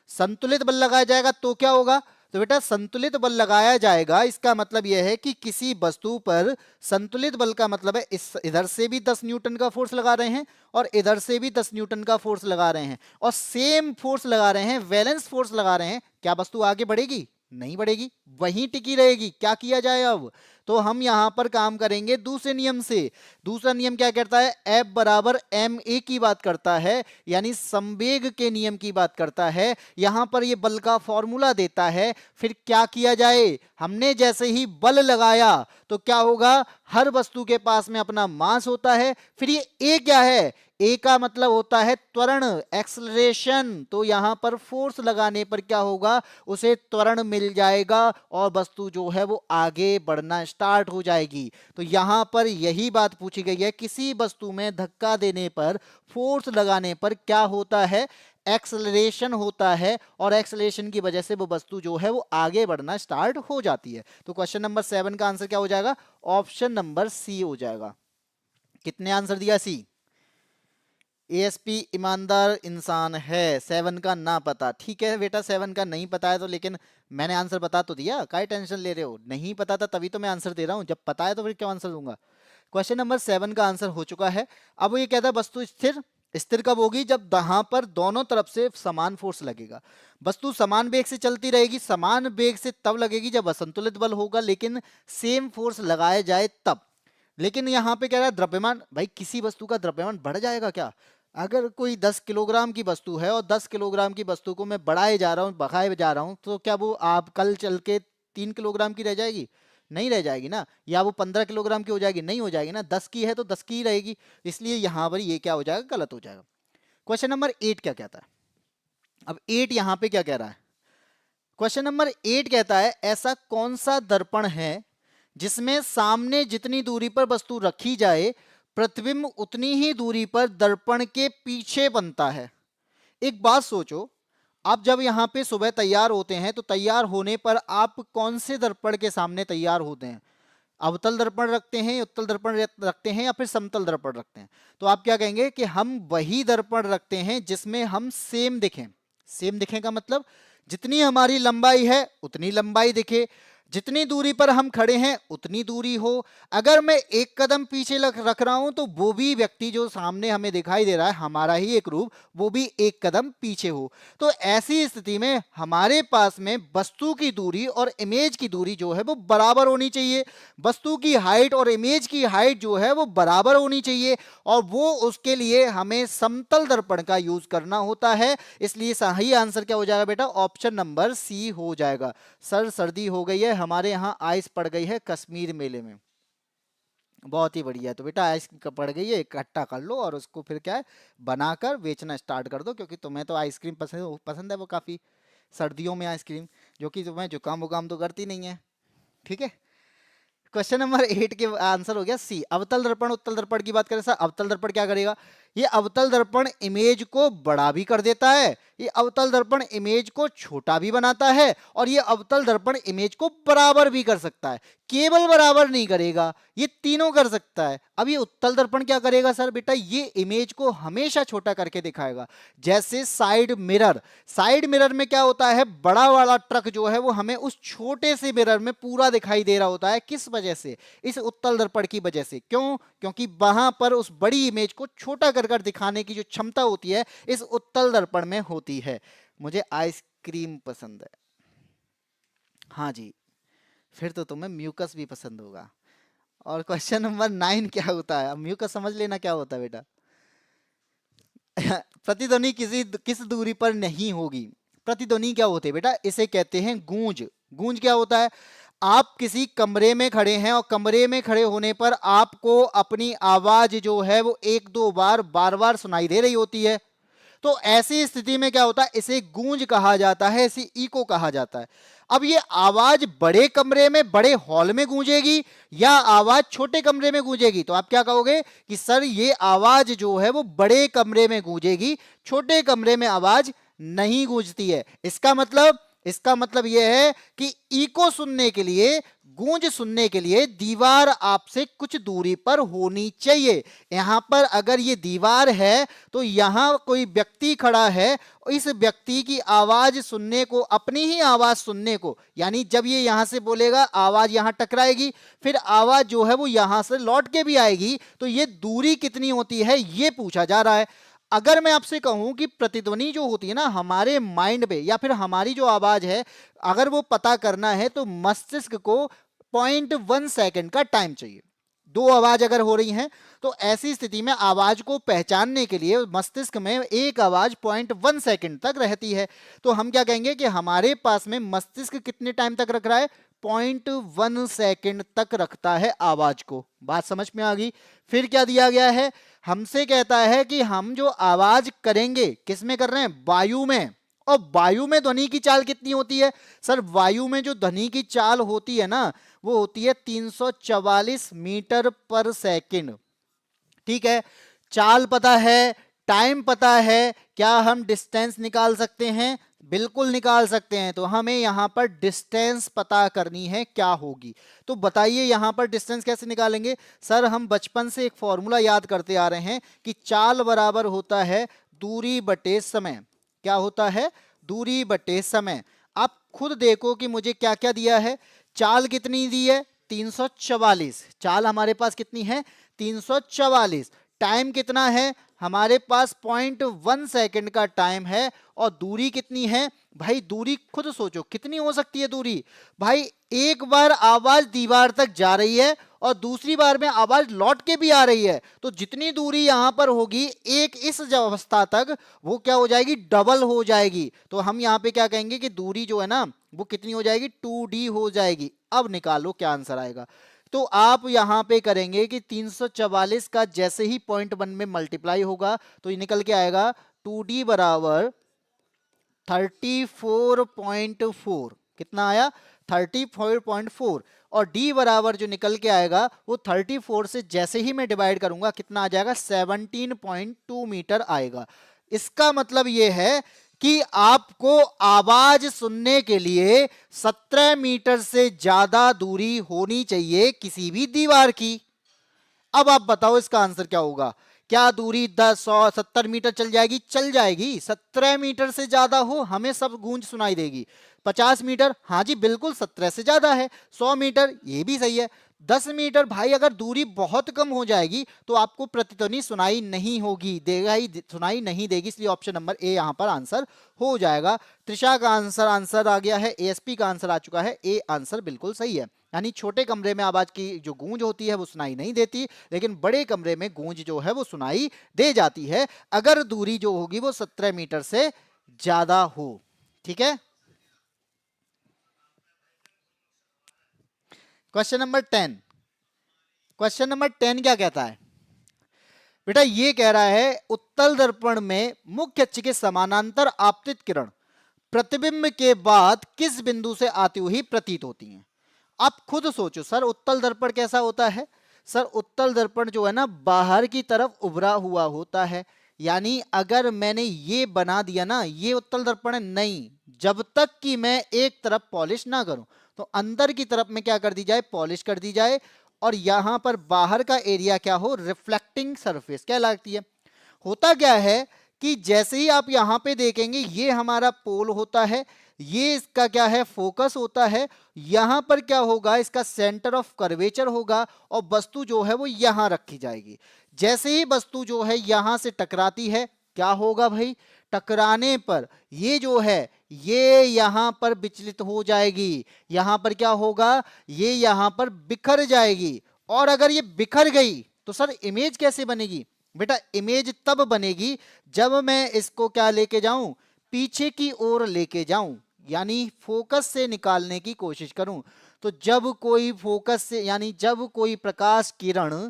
संतुलित बल लगाया जाएगा तो क्या होगा? तो बेटा संतुलित बल लगाया जाएगा, इसका मतलब यह है कि किसी वस्तु पर संतुलित बल का मतलब है इस इधर से भी 10 न्यूटन का फोर्स लगा रहे हैं और इधर से भी 10 न्यूटन का फोर्स लगा रहे हैं और सेम फोर्स लगा रहे हैं, बैलेंस फोर्स लगा रहे हैं। क्या वस्तु आगे बढ़ेगी? नहीं बढ़ेगी, वहीं टिकी रहेगी। क्या किया जाए अब? तो हम यहां पर काम करेंगे दूसरे नियम से। दूसरा नियम क्या कहता है? F बराबर ma की बात करता है, यानी संवेग के नियम की बात करता है। यहां पर ये बल का फॉर्मूला देता है। फिर क्या किया जाए? हमने जैसे ही बल लगाया तो क्या होगा? हर वस्तु के पास में अपना मास होता है। फिर ये ए क्या है? ए का मतलब होता है त्वरण, एक्सलरेशन। तो यहां पर फोर्स लगाने पर क्या होगा? उसे त्वरण मिल जाएगा और वस्तु जो है वो आगे बढ़ना स्टार्ट हो जाएगी। तो यहां पर यही बात पूछी गई है, किसी वस्तु में धक्का देने पर, फोर्स लगाने पर क्या होता है? एक्सलरेशन होता है, और एक्सलरेशन की वजह से वो वस्तु जो है वो आगे बढ़ना स्टार्ट हो जाती है। तो क्वेश्चन नंबर 7 का आंसर क्या हो जाएगा? ऑप्शन नंबर सी हो जाएगा। कितने आंसर दिया? सी। एएसपी ईमानदार इंसान है। 7 का ना पता, ठीक है बेटा, 7 का नहीं पता है तो, लेकिन मैंने आंसर बता तो दिया, काहे टेंशन ले रहे हो? नहीं पता था तभी तो मैं आंसर दे रहा हूं, जब पता है तो फिर क्यों आंसर दूंगा? क्वेश्चन नंबर 7 का आंसर हो चुका है। अब ये कहता है वस्तु स्थिर। स्थिर कब होगी? जब यहाँ पर दोनों तरफ से समान फोर्स लगेगा। वस्तु समान वेग से चलती रहेगी। समान वेग से तब लगेगी जब असंतुलित बल होगा, लेकिन सेम फोर्स लगाया जाए तब। लेकिन यहाँ पे कह रहा है द्रव्यमान। भाई किसी वस्तु का द्रव्यमान बढ़ जाएगा क्या? अगर कोई 10 किलोग्राम की वस्तु है और 10 किलोग्राम की वस्तु को मैं बढ़ाए जा रहा हूँ, बढ़ाए जा रहा हूँ, तो क्या वो आप कल चल के 3 किलोग्राम की रह जाएगी? नहीं रह जाएगी ना। या वो 15 किलोग्राम की हो जाएगी? नहीं हो जाएगी ना। 10 की है तो 10 की ही रहेगी। इसलिए यहाँ पर ये क्या हो जाएगा? गलत हो जाएगा। क्वेश्चन नंबर 8 क्या कहता है? अब 8 यहाँ पे क्या कह रहा है? क्वेश्चन नंबर 8 कहता है ऐसा कौन सा दर्पण है जिसमें सामने जितनी दूरी पर वस्तु रखी जाए प्रतिबिंब उतनी ही दूरी पर दर्पण के पीछे बनता है। एक बात सोचो, आप जब यहाँ पे सुबह तैयार होते हैं तो तैयार होने पर आप कौन से दर्पण के सामने तैयार होते हैं? अवतल दर्पण रखते हैं, उत्तल दर्पण रखते हैं, या फिर समतल दर्पण रखते हैं? तो आप क्या कहेंगे कि हम वही दर्पण रखते हैं जिसमें हम सेम दिखें। सेम दिखें का मतलब जितनी हमारी लंबाई है उतनी लंबाई दिखे, जितनी दूरी पर हम खड़े हैं उतनी दूरी हो। अगर मैं एक कदम पीछे रख रहा हूं तो वो भी व्यक्ति जो सामने हमें दिखाई दे रहा है, हमारा ही एक रूप, वो भी एक कदम पीछे हो। तो ऐसी स्थिति में हमारे पास में वस्तु की दूरी और इमेज की दूरी जो है वो बराबर होनी चाहिए। वस्तु की हाइट और इमेज की हाइट जो है वो बराबर होनी चाहिए, और वो उसके लिए हमें समतल दर्पण का यूज करना होता है। इसलिए सही आंसर क्या हो जाएगा बेटा? ऑप्शन नंबर सी हो जाएगा। सर सर्दी हो गई है, हमारे यहाँ आइस पड़ गई है कश्मीर मेले में। बहुत ही बढ़िया। तो बेटा आइस पड़ गई है, इकट्ठा कर लो और उसको फिर क्या है, बनाकर बेचना स्टार्ट कर दो, क्योंकि तुम्हें तो आइसक्रीम पसंद पसंद है वो काफ़ी, सर्दियों में आइसक्रीम, जो कि तुम्हें जुकाम वुकाम तो करती नहीं है। ठीक है, क्वेश्चन नंबर 8 के आंसर हो गया सी। अवतल दर्पण उत्तल दर्पण की बात करें सर, अवतल दर्पण क्या करेगा? ये अवतल दर्पण इमेज को बड़ा भी कर देता है, ये अवतल दर्पण इमेज को छोटा भी बनाता है, और ये अवतल दर्पण इमेज को बराबर भी कर सकता है। केवल बराबर नहीं करेगा, ये तीनों कर सकता है। अब ये उत्तल दर्पण क्या करेगा सर? बेटा ये इमेज को हमेशा छोटा करके दिखाएगा। जैसे साइड मिरर, साइड मिरर में क्या होता है, बड़ा वाला ट्रक जो है वो हमें उस छोटे से मिरर में पूरा दिखाई दे रहा होता है। किस वजह से? इस उत्तल दर्पण की वजह से। क्यों? क्योंकि वहां पर उस बड़ी इमेज को छोटा कर कर दिखाने की जो क्षमता होती है इस उत्तल दर्पण में होती है। मुझे आइसक्रीम पसंद है। हाँ जी, फिर तो तुम्हें म्यूकस भी पसंद होगा। और क्वेश्चन नंबर 9 क्या होता है? अब म्यूकस समझ लेना क्या होता है बेटा। प्रतिध्वनि किस दूरी पर नहीं होगी? प्रतिध्वनि क्या होते हैं बेटा? इसे कहते हैं गूंज। गूंज क्या होता है? आप किसी कमरे में खड़े हैं और कमरे में खड़े होने पर आपको अपनी आवाज जो है वो एक दो बार बार बार सुनाई दे रही होती है। तो ऐसी स्थिति में क्या होता है? इसे गूंज कहा जाता है, इसे इको कहा जाता है। अब ये आवाज बड़े कमरे में, बड़े हॉल में गूंजेगी या आवाज छोटे कमरे में गूंजेगी? तो आप क्या कहोगे कि सर ये आवाज जो है वो बड़े कमरे में गूंजेगी, छोटे कमरे में आवाज नहीं गूंजती है। इसका मतलब यह है कि इको सुनने के लिए, गूंज सुनने के लिए दीवार आपसे कुछ दूरी पर होनी चाहिए। यहां पर अगर ये दीवार है तो यहां कोई व्यक्ति खड़ा है, इस व्यक्ति की आवाज सुनने को, अपनी ही आवाज सुनने को, यानी जब ये यहां से बोलेगा आवाज यहां टकराएगी, फिर आवाज जो है वो यहां से लौट के भी आएगी। तो ये दूरी कितनी होती है ये पूछा जा रहा है। अगर मैं आपसे कहूं कि प्रतिध्वनि जो होती है ना हमारे माइंड में, या फिर हमारी जो आवाज है अगर वो पता करना है तो मस्तिष्क को 0.1 सेकंड का टाइम चाहिए। दो आवाज अगर हो रही हैं तो ऐसी स्थिति में आवाज को पहचानने के लिए मस्तिष्क में एक आवाज 0.1 सेकंड तक रहती है। तो हम क्या कहेंगे कि हमारे पास में मस्तिष्क कितने टाइम तक रख रहा है? 0.1 सेकंड तक रखता है आवाज को। बात समझ में आ गई? फिर क्या दिया गया है? हमसे कहता है कि हम जो आवाज करेंगे किस में कर रहे हैं? वायु में। और वायु में ध्वनि की चाल कितनी होती है? सर वायु में जो ध्वनि की चाल होती है ना वो होती है 344 मीटर पर सेकंड। ठीक है, चाल पता है, टाइम पता है, क्या हम डिस्टेंस निकाल सकते हैं? बिल्कुल निकाल सकते हैं। तो हमें यहां पर डिस्टेंस पता करनी है क्या होगी। तो बताइए यहां पर डिस्टेंस कैसे निकालेंगे? सर हम बचपन से एक फॉर्मूला याद करते आ रहे हैं कि चाल बराबर होता है दूरी बटे समय। क्या होता है? दूरी बटे समय। आप खुद देखो कि मुझे क्या क्या दिया है। चाल कितनी दी है? 344। चाल हमारे पास कितनी है? 344। टाइम कितना है? हमारे पास 0.1 सेकंड का टाइम है। और दूरी कितनी है? भाई दूरी खुद सोचो कितनी हो सकती है दूरी। भाई एक बार आवाज दीवार तक जा रही है और दूसरी बार में आवाज लौट के भी आ रही है, तो जितनी दूरी यहां पर होगी एक इस अवस्था तक, वो क्या हो जाएगी? डबल हो जाएगी। तो हम यहां पे क्या कहेंगे कि दूरी जो है ना वो कितनी हो जाएगी? 2D हो जाएगी। अब निकालो क्या आंसर आएगा। तो आप यहां पे करेंगे कि 344 का जैसे ही 0.1 में मल्टीप्लाई होगा तो ये निकल के आएगा 2D बराबर 34.4। कितना आया? 34.4। और d बराबर जो निकल के आएगा वो 34 से जैसे ही मैं डिवाइड करूंगा कितना आ जाएगा? 17.2 मीटर आएगा। इसका मतलब ये है कि आपको आवाज सुनने के लिए 17 मीटर से ज्यादा दूरी होनी चाहिए किसी भी दीवार की। अब आप बताओ इसका आंसर क्या होगा? क्या दूरी 10, 100, 70 मीटर चल जाएगी? चल जाएगी। 17 मीटर से ज्यादा हो हमें सब गूंज सुनाई देगी। 50 मीटर, हाँ जी बिल्कुल 17 से ज्यादा है। 100 मीटर, ये भी सही है। 10 मीटर भाई अगर दूरी बहुत कम हो जाएगी तो आपको प्रतिध्वनि सुनाई नहीं होगी, देगा ही सुनाई नहीं देगी। इसलिए ऑप्शन नंबर ए यहां पर आंसर हो जाएगा। त्रिशा का आंसर आ गया है, एएसपी का आंसर आ चुका है, ए आंसर बिल्कुल सही है। यानी छोटे कमरे में आवाज की जो गूंज होती है वो सुनाई नहीं देती, लेकिन बड़े कमरे में गूंज जो है वो सुनाई दे जाती है अगर दूरी जो होगी वो 17 मीटर से ज्यादा हो। ठीक है, क्वेश्चन नंबर 10। क्वेश्चन नंबर 10 क्या कहता है बेटा? ये कह रहा है उत्तल दर्पण में मुख्य अक्ष के समानांतर आपतित किरण प्रतिबिंब के बाद किस बिंदु से आती हुई प्रतीत होती हैं? आप खुद सोचो सर उत्तल दर्पण कैसा होता है? सर उत्तल दर्पण जो है ना बाहर की तरफ उभरा हुआ होता है। यानी अगर मैंने ये बना दिया ना ये उत्तल दर्पण है नहीं, जब तक कि मैं एक तरफ पॉलिश ना करूं। तो अंदर की तरफ में क्या कर दी जाए, पॉलिश कर दी जाए, और यहां पर बाहर का एरिया क्या हो, रिफ्लेक्टिंग सरफेस क्या लगती है। होता क्या है कि जैसे ही आप यहां पे देखेंगे ये हमारा पोल होता है, ये इसका क्या है, फोकस होता है, यहां पर क्या होगा, इसका सेंटर ऑफ कर्वेचर होगा, और वस्तु जो है वो यहां रखी जाएगी। जैसे ही वस्तु जो है यहां से टकराती है, क्या होगा भाई, टकराने पर ये जो है ये यहां पर विचलित हो जाएगी, यहां पर क्या होगा, ये यहां पर बिखर जाएगी। और अगर ये बिखर गई तो सर इमेज कैसे बनेगी, बेटा इमेज तब बनेगी जब मैं इसको क्या लेके जाऊं, पीछे की ओर लेके जाऊं, यानी फोकस से निकालने की कोशिश करूं। तो जब कोई फोकस से, यानी जब कोई प्रकाश किरण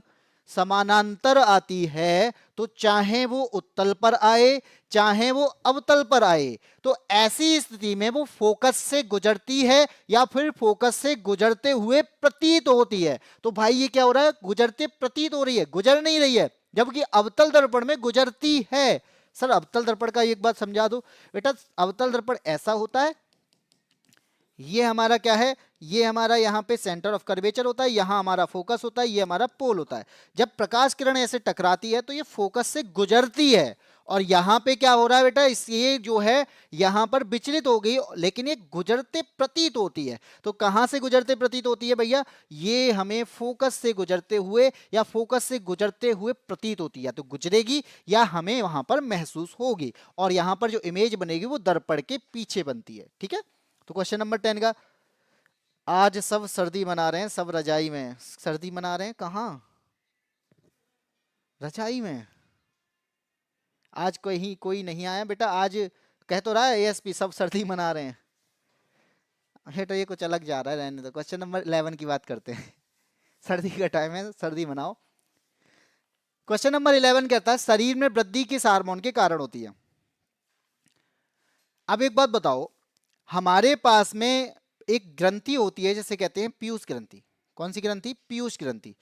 समानांतर आती है, तो चाहे वो उत्तल पर आए चाहे वो अवतल पर आए, तो ऐसी स्थिति में वो फोकस से गुजरती है या फिर फोकस से गुजरते हुए प्रतीत होती है। तो भाई ये क्या हो रहा है, गुजरते प्रतीत हो रही है, गुजर नहीं रही है, जबकि अवतल दर्पण में गुजरती है। सर अवतल दर्पण का एक बात समझा दो बेटा, अवतल दर्पण ऐसा होता है, ये हमारा क्या है, ये हमारा यहाँ पे सेंटर ऑफ कर्वेचर होता है, यहाँ हमारा फोकस होता है, ये हमारा पोल होता है। जब प्रकाश किरण ऐसे टकराती है तो ये फोकस से गुजरती है, और यहाँ पे क्या हो रहा है बेटा, इस ये जो है यहाँ पर विचलित हो गई, लेकिन ये गुजरते प्रतीत होती है। तो कहाँ से गुजरते प्रतीत होती है भैया, ये हमें फोकस से गुजरते हुए या फोकस से गुजरते हुए प्रतीत होती है, तो गुजरेगी या हमें वहां पर महसूस होगी, और यहाँ पर जो इमेज बनेगी वो दर्पण के पीछे बनती है। ठीक है, तो क्वेश्चन नंबर 10 का, आज सब सर्दी मना रहे हैं, सब रजाई में सर्दी मना रहे हैं, कहाँ, रजाई में। आज कोई नहीं आया बेटा, आज कह तो रहा है एएसपी सब सर्दी मना रहे हैं, तो ये कुछ अलग जा रहा है, रहने दो। क्वेश्चन नंबर 11 की बात करते हैं सर्दी का टाइम है, सर्दी मनाओ। क्वेश्चन नंबर 11 कहता है शरीर में वृद्धि किस हार्मोन के कारण होती है। अब एक बात बताओ, हमारे पास में एक ग्रंथि होती है जिसे कहते हैं पीयूष ग्रंथि। कौन सी ग्रंथि, पीयूष ग्रंथि।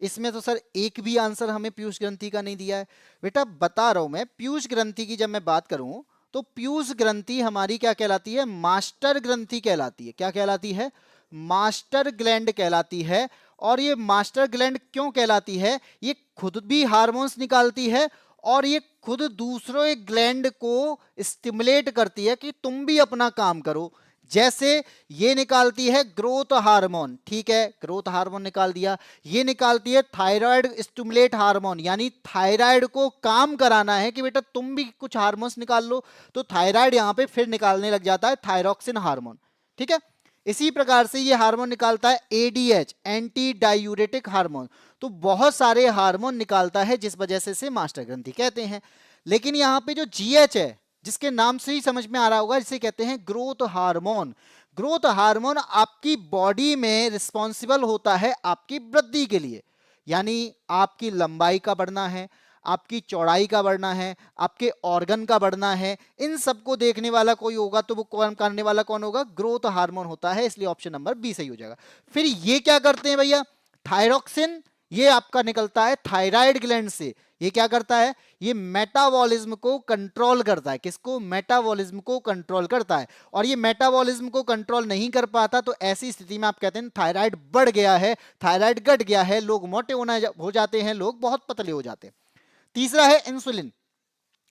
इसमें तो सर एक भी आंसर हमें पीयूष ग्रंथि का नहीं दिया है। बेटा बता रहा हूं मैं, पीयूष ग्रंथि की जब मैं बात करूं तो पीयूष ग्रंथि हमारी क्या कहलाती है, मास्टर ग्रंथि कहलाती है। क्या कहलाती है, मास्टर ग्लैंड कहलाती है। और ये मास्टर ग्लैंड क्यों कहलाती है, ये खुद भी हार्मोन्स निकालती है और ये खुद दूसरे ग्लैंड को स्टिमुलेट करती है कि तुम भी अपना काम करो। जैसे ये निकालती है ग्रोथ हार्मोन, ठीक है, ग्रोथ हार्मोन निकाल दिया। ये निकालती है थायराइड स्टिमुलेट हार्मोन, यानी थायराइड को काम कराना है कि बेटा तुम भी कुछ हार्मोन्स निकाल लो, तो थायराइड यहां पे फिर निकालने लग जाता है थायरोक्सिन हार्मोन। ठीक है, इसी प्रकार से ये हार्मोन निकालता है एडीएच, एंटी डायूरेटिक हार्मोन। तो बहुत सारे हार्मोन निकालता है जिस वजह से इसे मास्टर ग्रंथि कहते हैं। लेकिन यहां पे जो जीएच है, जिसके नाम से ही समझ में आ रहा होगा, जिसे कहते हैं ग्रोथ हार्मोन। ग्रोथ हार्मोन आपकी बॉडी में रिस्पॉन्सिबल होता है आपकी वृद्धि के लिए, यानी आपकी लंबाई का बढ़ना है, आपकी चौड़ाई का बढ़ना है, आपके ऑर्गन का बढ़ना है, इन सबको देखने वाला कोई होगा तो वो कौन करने वाला, कौन होगा, ग्रोथ हार्मोन होता है। इसलिए ऑप्शन नंबर बी सही हो जाएगा। फिर ये क्या करते हैं भैया, थायरोक्सिन, ये आपका निकलता है थायराइड ग्लैंड से। ये क्या करता है, ये मेटाबॉलिज्म को कंट्रोल करता है। किसको, मेटाबॉलिज्म को कंट्रोल करता है। और ये मेटाबॉलिज्म को कंट्रोल नहीं कर पाता तो ऐसी स्थिति में आप कहते हैं थायराइड बढ़ गया है, थायराइड घट गया है, लोग मोटे हो जाते हैं, लोग बहुत पतले हो जाते हैं। तीसरा है इंसुलिन,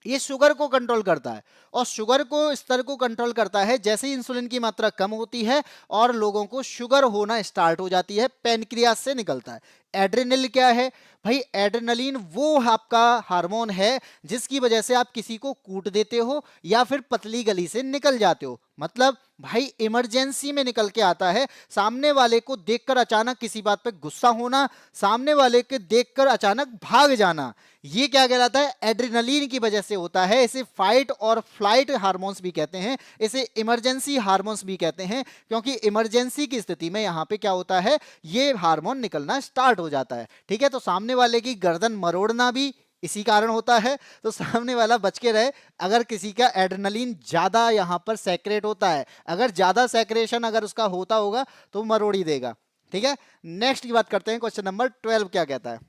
ये शुगर को कंट्रोल करता है, और शुगर को स्तर को कंट्रोल करता है। जैसे ही इंसुलिन की मात्रा कम होती है और लोगों को शुगर होना स्टार्ट हो जाती है, पैनक्रियास से निकलता है। एड्रेनल क्या है भाई, एड्रेनलिन वो आपका हार्मोन है जिसकी वजह से आप किसी को कूट देते हो या फिर पतली गली से निकल जाते हो। मतलब भाई इमरजेंसी में निकल के आता है, सामने वाले को देखकर अचानक किसी बात पे गुस्सा होना, सामने वाले के देखकर अचानक भाग जाना, ये क्या कहलाता है, एड्रेनलिन की वजह से होता है। इसे फाइट और फ्लाइट हार्मोन्स भी कहते हैं, इसे इमरजेंसी हार्मोन्स भी कहते हैं, क्योंकि इमरजेंसी की स्थिति में यहाँ पे क्या होता है, ये हार्मोन निकलना स्टार्ट हो जाता है। ठीक है, तो सामने वाले की गर्दन मरोड़ना भी इसी कारण होता है, तो सामने वाला बच के रहे। अगर किसी का एड्रेनलिन ज्यादा यहाँ पर सेक्रेट होता है, अगर ज्यादा सेक्रेशन अगर उसका होता होगा तो मरोड़ ही देगा। ठीक है, नेक्स्ट की बात करते हैं। क्वेश्चन नंबर 12 क्या कहता है,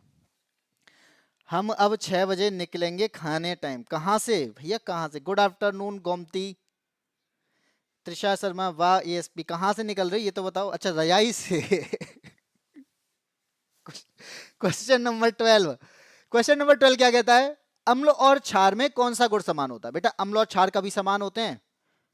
हम अब 6 बजे निकलेंगे खाने टाइम। कहां से भैया, कहां से, गुड आफ्टरनून गोमती, त्रिशा शर्मा, वाह एएसपी कहाँ से निकल रही ये तो बताओ। अच्छा रजाई से। क्वेश्चन नंबर 12, क्वेश्चन नंबर 12 क्या कहता है, अम्ल और क्षार में कौन सा गुण समान होता है। बेटा अम्ल और क्षार कभी समान होते हैं,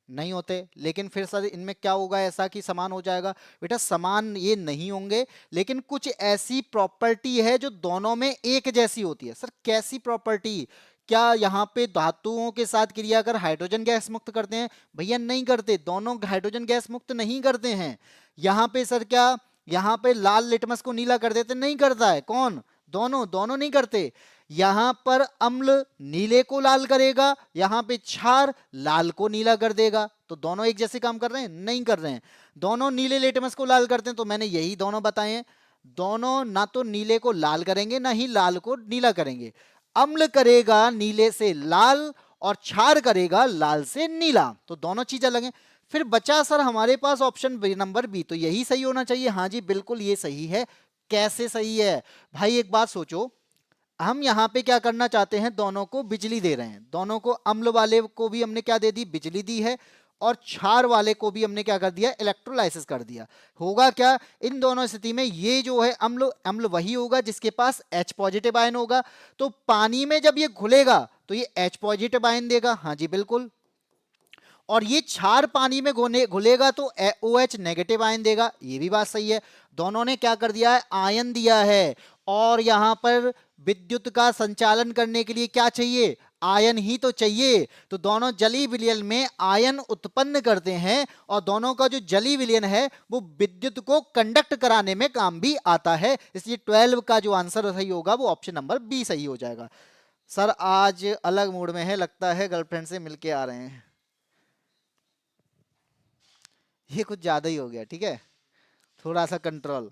नहीं होते। लेकिन फिर सर इनमें क्या होगा ऐसा कि समान हो जाएगा। बेटा समान ये नहीं होंगे, लेकिन कुछ ऐसी प्रॉपर्टी है जो दोनों में एक जैसी होती है। सर कैसी प्रॉपर्टी, क्या यहाँ पे धातुओं के साथ क्रिया कर हाइड्रोजन गैस मुक्त करते हैं? भैया नहीं करते, दोनों हाइड्रोजन गैस मुक्त नहीं करते हैं। यहाँ पे सर क्या, यहाँ पे लाल लिटमस को नीला कर देते, नहीं करता है। कौन? दोनों, दोनों नहीं करते। यहां पर अम्ल नीले को लाल करेगा, यहां पे क्षार लाल को नीला कर देगा। तो दोनों एक जैसे काम कर रहे हैं? नहीं कर रहे हैं। दोनों नीले लिटमस को लाल करते हैं, तो मैंने यही दोनों बताए हैं। दोनों ना तो नीले को लाल करेंगे ना ही लाल को नीला करेंगे। अम्ल करेगा नीले से लाल और क्षार करेगा लाल से नीला, तो दोनों चीज अलग हैं। फिर बचा सर हमारे पास ऑप्शन नंबर बी, तो यही सही होना चाहिए। हाँ जी बिल्कुल ये सही है। कैसे सही है भाई, एक बात सोचो, हम यहाँ पे क्या करना चाहते हैं, दोनों को बिजली दे रहे हैं। दोनों को, अम्ल वाले को भी हमने क्या दे दी, बिजली दी है, और क्षार वाले को भी हमने क्या कर दिया, इलेक्ट्रोलाइसिस कर दिया। होगा क्या इन दोनों स्थिति में, ये जो है अम्ल, अम्ल वही होगा जिसके पास H पॉजिटिव आयन होगा। तो पानी में जब ये घुलेगा तो ये H पॉजिटिव आयन देगा। हाँ जी बिल्कुल। और ये क्षार पानी में घुलेगा तो OH नेगेटिव आयन देगा। ये भी बात सही है। दोनों ने क्या कर दिया है, आयन दिया है। और यहां पर विद्युत का संचालन करने के लिए क्या चाहिए, आयन ही तो चाहिए। तो दोनों जलीय विलयन में आयन उत्पन्न करते हैं, और दोनों का जो जलीय विलयन है वो विद्युत को कंडक्ट कराने में काम भी आता है। इसलिए 12 का जो आंसर सही होगा वो ऑप्शन नंबर बी सही हो जाएगा। सर आज अलग मूड में है, लगता है गर्लफ्रेंड से मिलके आ रहे हैं। ये कुछ ज्यादा ही हो गया, ठीक है, थोड़ा सा कंट्रोल।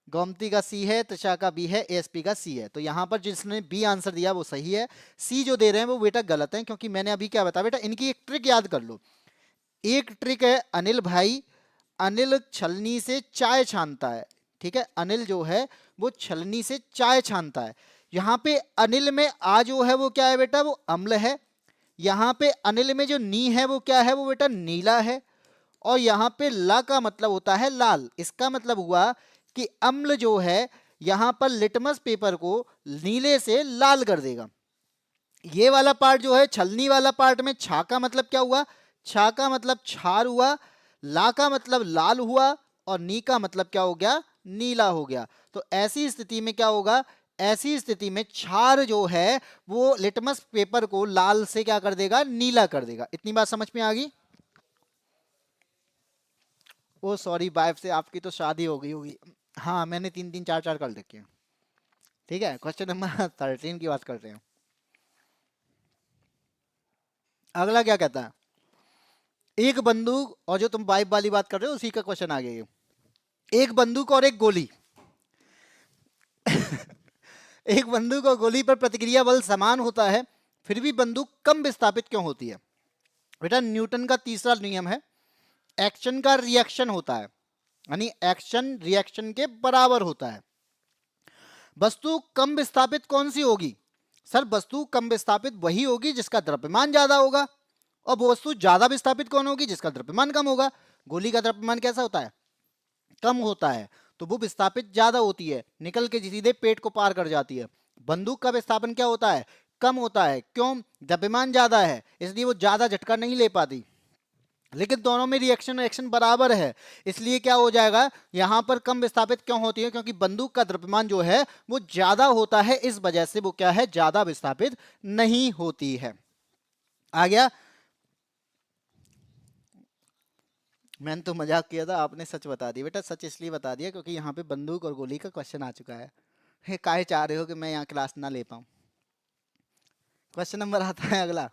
गोमती का सी है, त्रिशा का बी है, एएसपी का सी है। तो यहां पर जिसने बी आंसर दिया वो सही है, सी जो दे रहे हैं वो बेटा गलत है। क्योंकि मैंने अभी क्या बताया बेटा, इनकी एक ट्रिक याद कर लो। एक ट्रिक है, अनिल भाई, अनिल छलनी से चाय छानता है। ठीक है, अनिल जो है वो छलनी से चाय छानता है। यहाँ पे अनिल में आ जो है वो क्या है बेटा, वो अम्ल है। यहाँ पे अनिल में जो नी है वो क्या है, वो बेटा नीला है। और यहाँ पे ला का मतलब होता है लाल। इसका मतलब हुआ कि अम्ल जो है यहां पर लिटमस पेपर को नीले से लाल कर देगा। ये वाला पार्ट जो है छलनी वाला पार्ट में छा का मतलब क्या हुआ, छा का मतलब क्षार हुआ, ला का मतलब लाल हुआ, और नी का मतलब क्या हो गया, नीला हो गया। तो ऐसी स्थिति में क्या होगा, ऐसी स्थिति में क्षार जो है वो लिटमस पेपर को लाल से क्या कर देगा, नीला कर देगा। इतनी बात समझ में आ गई। ओ सॉरी, वाइफ से आपकी तो शादी हो गई होगी। हाँ मैंने 3 3 4 4 कर रखे हैं। ठीक है, क्वेश्चन नंबर 13 की बात करते हैं। अगला क्या कहता है, एक बंदूक, और जो तुम वाइफ वाली बात कर रहे हो उसी का क्वेश्चन आ गया। एक बंदूक और एक गोली। एक बंदूक और गोली पर प्रतिक्रिया बल समान होता है, फिर भी बंदूक कम विस्थापित क्यों होती है। बेटा न्यूटन का तीसरा नियम है, एक्शन का रिएक्शन होता है, यानी एक्शन रिएक्शन के बराबर होता है। वस्तु कम विस्थापित कौन सी होगी, सर वस्तु कम विस्थापित वही होगी जिसका द्रव्यमान ज्यादा होगा। और वो वस्तु ज्यादा विस्थापित कौन होगी, जिसका द्रव्यमान कम होगा। गोली का द्रव्यमान कैसा होता है, कम होता है, तो वो विस्थापित ज्यादा होती है, निकल के सीधे पेट को पार कर जाती है। बंदूक का विस्थापन क्या होता है, कम होता है। क्यों, द्रव्यमान ज्यादा है, इसलिए वो ज्यादा झटका नहीं ले पाती। लेकिन दोनों में रिएक्शन रिएक्शन बराबर है, इसलिए क्या हो जाएगा, यहां पर कम विस्थापित क्यों होती है, क्योंकि बंदूक का द्रव्यमान जो है वो ज्यादा होता है, इस वजह से वो क्या है, ज्यादा विस्थापित नहीं होती है। आ गया। मैंने तो मजाक किया था, आपने सच बता दिया। बेटा सच इसलिए बता दिया क्योंकि यहाँ पे बंदूक और गोली का क्वेश्चन आ चुका है। काहे चाह रहे हो कि मैं यहाँ क्लास ना ले पाऊँ। क्वेश्चन नंबर आता है अगला।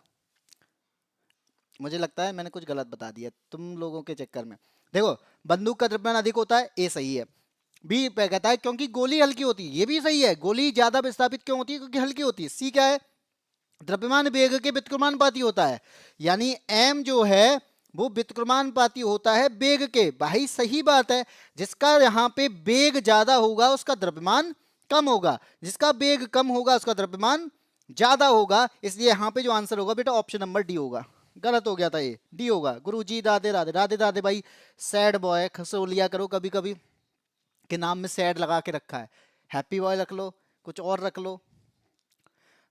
मुझे लगता है मैंने कुछ गलत बता दिया तुम लोगों के चक्कर में। देखो बंदूक का द्रव्यमान अधिक होता है, ए सही है। बी पे कहता है क्योंकि गोली हल्की होती है, ये भी सही है। गोली ज्यादा विस्थापित क्यों होती है, क्योंकि हल्की होती है। सी क्या है, द्रव्यमान वेग के व्युत्क्रमानुपाती होता है, यानी एम जो है वो व्युत्क्रमानुपाती होता है वेग के। भाई सही बात है, जिसका यहाँ पे वेग ज्यादा होगा उसका द्रव्यमान कम होगा, जिसका वेग कम होगा उसका द्रव्यमान ज्यादा होगा। इसलिए यहाँ पे जो आंसर होगा बेटा ऑप्शन नंबर डी होगा। गलत हो गया था, ये डी होगा। गुरुजी राधे राधे। राधे राधे भाई। सैड बॉय खसो लिया करो कभी कभी, के नाम में सैड लगा के रखा है। हैप्पी बॉय रख लो, कुछ और रख लो।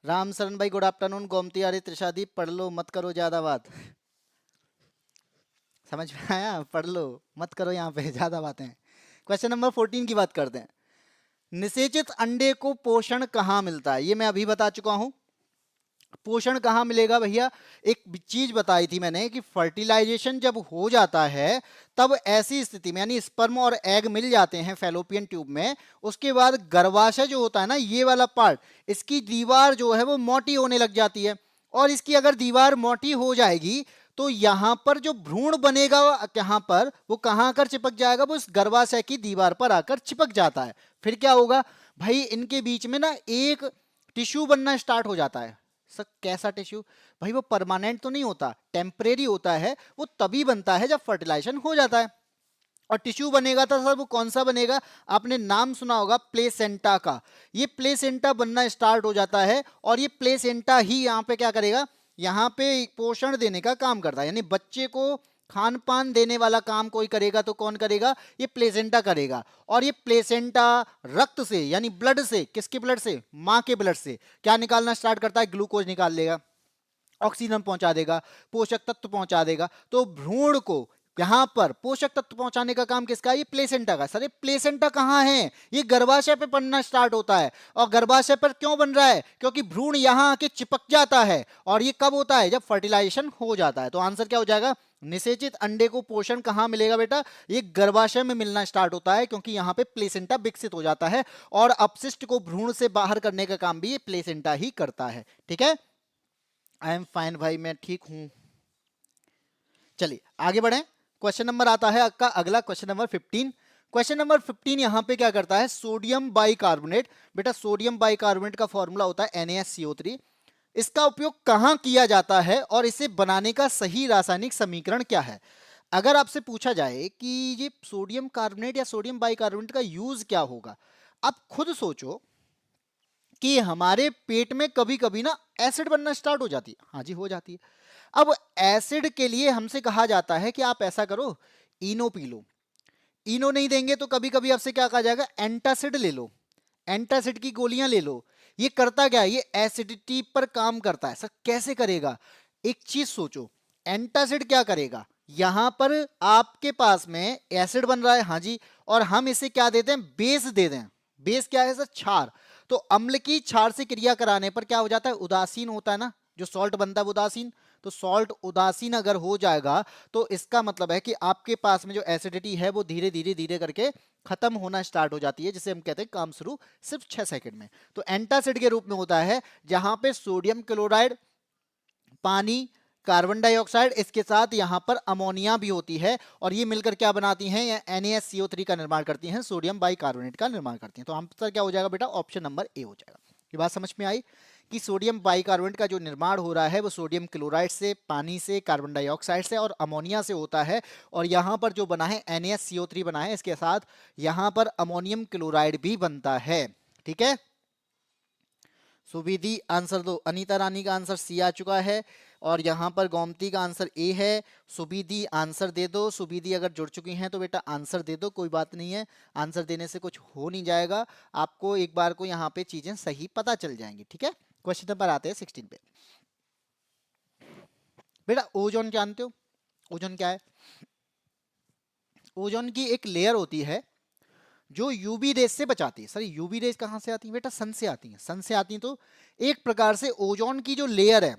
राम शरण भाई गुड आफ्टरनून। गोमती अरे त्रिशादीप पढ़ लो, मत करो ज्यादा बात। समझ में आया? पढ़ लो, मत करो यहाँ पे ज्यादा बातें। क्वेश्चन नंबर 14 की बात करते हैं। निषेचित अंडे को पोषण कहाँ मिलता है? ये मैं अभी बता चुका हूं। पोषण कहाँ मिलेगा भैया? एक चीज बताई थी मैंने कि फर्टिलाइजेशन जब हो जाता है तब ऐसी स्थिति में, यानी स्पर्म और एग मिल जाते हैं फैलोपियन ट्यूब में, उसके बाद गर्भाशय जो होता है ना, ये वाला पार्ट, इसकी दीवार जो है वो मोटी होने लग जाती है। और इसकी अगर दीवार मोटी हो जाएगी तो यहां पर जो भ्रूण बनेगा यहाँ पर, वो कहां आकर चिपक जाएगा? वो इस गर्भाशय की दीवार पर आकर चिपक जाता है। फिर क्या होगा भाई? इनके बीच में ना एक टिश्यू बनना स्टार्ट हो जाता है। सर कैसा टिश्यू? भाई वो परमानेंट तो नहीं होता, टेम्परेरी होता है। वो तभी बनता है जब फर्टिलाइजेशन हो जाता है। और टिश्यू बनेगा तो सर वो कौन सा बनेगा? आपने नाम सुना होगा प्लेसेंटा का। ये प्लेसेंटा बनना स्टार्ट हो जाता है और ये प्लेसेंटा ही यहाँ पे क्या करेगा? यहाँ पे पोषण देने का काम करता है, यानी बच्चे को खान पान देने वाला काम कोई करेगा तो कौन करेगा? ये प्लेसेंटा करेगा। और ये प्लेसेंटा रक्त से, यानी ब्लड से, किसके ब्लड से? माँ के ब्लड से क्या निकालना स्टार्ट करता है? ग्लूकोज निकाल लेगा, ऑक्सीजन पहुंचा देगा, पोषक तत्व पहुंचा देगा। तो भ्रूण को यहां पर पोषक तत्व पहुंचाने का काम किसका? ये प्लेसेंटा का। सर ये प्लेसेंटा कहां है? ये गर्भाशय पे बनना स्टार्ट होता है। और गर्भाशय पर क्यों बन रहा है? क्योंकि भ्रूण यहां आके चिपक जाता है। और ये कब होता है? जब फर्टिलाइजेशन हो जाता है। तो आंसर क्या हो जाएगा? निषेचित अंडे को पोषण कहां मिलेगा बेटा? ये गर्भाशय में मिलना स्टार्ट होता है, क्योंकि यहां पे प्लेसेंटा विकसित हो जाता है और अपशिष्ट को भ्रूण से बाहर करने का काम भी ये प्लेसेंटा ही करता है। ठीक है, आई एम फाइन भाई, मैं ठीक हूं। चलिए आगे बढ़े। क्वेश्चन नंबर आता है आपका अगला, क्वेश्चन नंबर 15। क्वेश्चन नंबर 15 यहां पे क्या करता है? Sodium bicarbonate. बेटा सोडियम बाइकार्बोनेट का फॉर्मूला होता है NaSCO3। इसका उपयोग कहां किया जाता है और इसे बनाने का सही रासायनिक समीकरण क्या है? अगर आपसे पूछा जाए कि ये सोडियम कार्बोनेट या सोडियम बाइकार्बोनेट का यूज क्या होगा, आप खुद सोचो कि हमारे पेट में कभी कभी ना एसिड बनना स्टार्ट हो जाती है। हाँ जी, हो जाती है। अब एसिड के लिए हमसे कहा जाता है कि आप ऐसा करो, इनो पी लो। इनो नहीं देंगे तो कभी कभी आपसे क्या कहा जाएगा? एंटासिड ले लो, एंटासिड की गोलियां ले लो। ये करता क्या है? ये एसिडिटी पर काम करता है। सर कैसे करेगा? एक चीज सोचो, एंटासिड क्या करेगा? यहां पर आपके पास में एसिड बन रहा है, हाँ जी, और हम इसे क्या देते हैं? बेस दे दें। बेस क्या है सर? क्षार। तो अम्ल की क्षार से क्रिया कराने पर क्या हो जाता है? उदासीन होता है ना, जो सॉल्ट बनता है उदासीन। तो सॉल्ट उदासीन अगर हो जाएगा तो इसका मतलब है कि आपके पास में जो एसिडिटी है वो धीरे धीरे धीरे करके खत्म होना स्टार्ट हो जाती है, जिसे हम कहते हैं काम शुरू सिर्फ 6 सेकंड में। तो एंटासिड के रूप में होता है जहां पे सोडियम क्लोराइड, पानी, कार्बन डाइऑक्साइड, इसके साथ यहां पर अमोनिया भी होती है और ये मिलकर क्या बनाती हैं? NaSCO3 का निर्माण करती हैं, सोडियम बाइकार्बोनेट का निर्माण करती हैं। तो आंसर क्या हो जाएगा बेटा? ऑप्शन नंबर ए हो जाएगा। ये बात समझ में आई कि सोडियम बाइकार्बोनेट का जो निर्माण हो रहा है वो सोडियम क्लोराइड से, पानी से, कार्बन डाइऑक्साइड से और अमोनिया से होता है। और यहाँ पर जो बना है NaSCO3 बना है, इसके साथ यहाँ पर अमोनियम क्लोराइड भी बनता है। ठीक है, सुविधि आंसर दो। अनीता रानी का आंसर सी आ चुका है और यहाँ पर गोमती का आंसर ए है। सुविधि आंसर दे दो। सुविधि अगर जुड़ चुकी हैं तो बेटा आंसर दे दो, कोई बात नहीं है, आंसर देने से कुछ हो नहीं जाएगा, आपको एक बार को यहाँ पे चीजें सही पता चल जाएंगी। ठीक है, क्वेश्चन नंबर आते हैं 16 पे। बेटा ओजोन जानते हो? ओजोन क्या है? ओजोन की एक लेयर होती है जो यूवी रेस से बचाती है। सर यूवी रेस कहाँ से आती है? बेटा सन से आती है। सन से आती है, तो एक प्रकार से ओजोन की जो लेयर है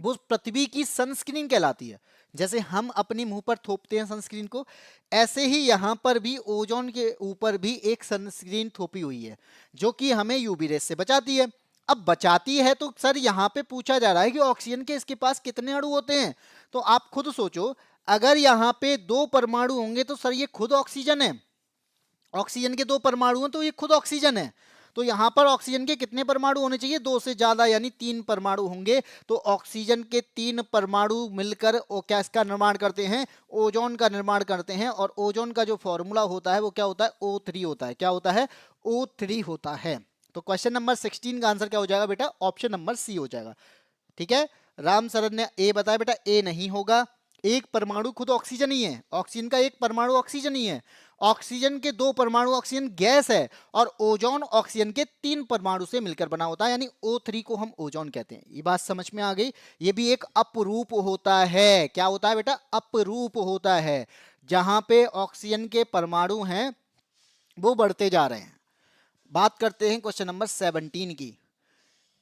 वो पृथ्वी की सनस्क्रीन कहलाती है। जैसे हम अपने मुंह पर थोपते हैं सनस्क्रीन को, ऐसे ही यहां पर भी ओजोन के ऊपर भी एक सनस्क्रीन थोपी हुई है जो कि हमें यूवी रेस से बचाती है। अब बचाती है तो सर यहां पे पूछा जा रहा है कि ऑक्सीजन के इसके पास कितने अणु होते हैं? तो आप खुद सोचो, अगर यहां पे 2 परमाणु होंगे तो सर ये खुद ऑक्सीजन है। ऑक्सीजन के 2 परमाणु हैं तो ये खुद ऑक्सीजन है। तो यहां पर ऑक्सीजन के कितने परमाणु होने चाहिए? 2 से ज्यादा, यानी 3 परमाणु होंगे। तो ऑक्सीजन के 3 परमाणु मिलकर क्या इसका निर्माण करते हैं? ओजोन का निर्माण करते हैं। और ओजोन का जो फॉर्मूला होता है वो क्या होता है? O3 होता है। क्या होता है? O3 होता है। तो क्वेश्चन नंबर 16 का आंसर क्या हो जाएगा बेटा? ऑप्शन नंबर सी हो जाएगा। ठीक है, राम सरन ने ए बताया, बेटा ए नहीं होगा। एक परमाणु खुद ऑक्सीजन ही है, ऑक्सीजन का एक परमाणु ऑक्सीजन ही है, ऑक्सीजन के 2 परमाणु ऑक्सीजन गैस है, और ओजोन ऑक्सीजन के 3 परमाणु से मिलकर बना होता है, यानी O3 को हम ओजोन कहते हैं। ये बात समझ में आ गई। ये भी एक अपरूप होता है। क्या होता है बेटा? अपरूप होता है, जहां पे ऑक्सीजन के परमाणु हैं वो बढ़ते जा रहे हैं। बात करते हैं क्वेश्चन नंबर 17 की।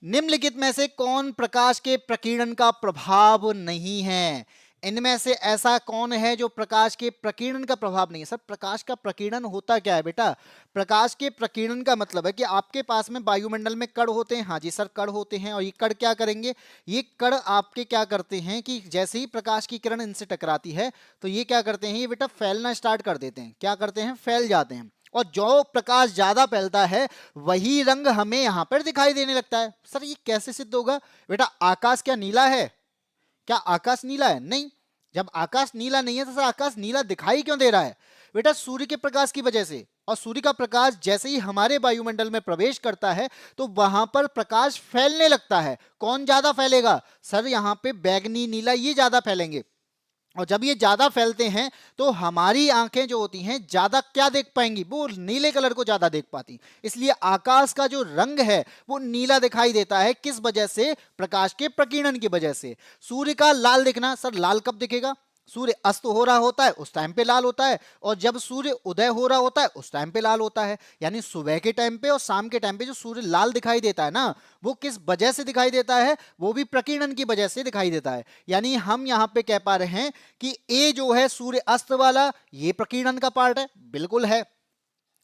निम्नलिखित में से कौन प्रकाश के प्रकीर्णन का प्रभाव नहीं है? इनमें से ऐसा कौन है जो प्रकाश के प्रकीर्णन का प्रभाव नहीं है? सर प्रकाश का प्रकीर्णन होता क्या है बेटा? प्रकाश के प्रकीर्णन का मतलब है कि आपके पास में वायुमंडल में कण होते हैं। हाँ जी सर, कण होते हैं। और ये कण क्या करेंगे? ये कण आपके क्या करते हैं कि जैसे ही प्रकाश की किरण इनसे टकराती है तो ये क्या करते हैं? ये बेटा फैलना स्टार्ट कर देते हैं। क्या करते हैं? फैल जाते हैं। और जो प्रकाश ज्यादा फैलता है वही रंग हमें यहां पर दिखाई देने लगता है। सर ये कैसे सिद्ध होगा? बेटा आकाश क्या नीला है? क्या आकाश नीला है? नहीं। जब आकाश नीला नहीं है तो सर आकाश नीला दिखाई क्यों दे रहा है? बेटा सूर्य के प्रकाश की वजह से। और सूर्य का प्रकाश जैसे ही हमारे वायुमंडल में प्रवेश करता है तो वहां पर प्रकाश फैलने लगता है। कौन ज्यादा फैलेगा? सर यहां पे बैगनी नीला ये ज्यादा फैलेंगे। और जब ये ज्यादा फैलते हैं तो हमारी आंखें जो होती हैं ज्यादा क्या देख पाएंगी? वो नीले कलर को ज्यादा देख पाती। इसलिए आकाश का जो रंग है वो नीला दिखाई देता है। किस वजह से? प्रकाश के प्रकीर्णन की वजह से। सूर्य का लाल दिखना, सर लाल कब दिखेगा? सूर्य अस्त हो रहा होता है उस टाइम पे लाल होता है, और जब सूर्य उदय हो रहा होता है उस टाइम पे लाल होता है। यानी सुबह के टाइम पे और शाम के टाइम पे जो सूर्य लाल दिखाई देता है ना, वो किस वजह से दिखाई देता है? वो भी प्रकीर्णन की वजह से दिखाई देता है। यानी हम यहां पे कह पा रहे हैं कि ए जो है सूर्य अस्त वाला, ये प्रकीर्णन का पार्ट है। बिल्कुल है।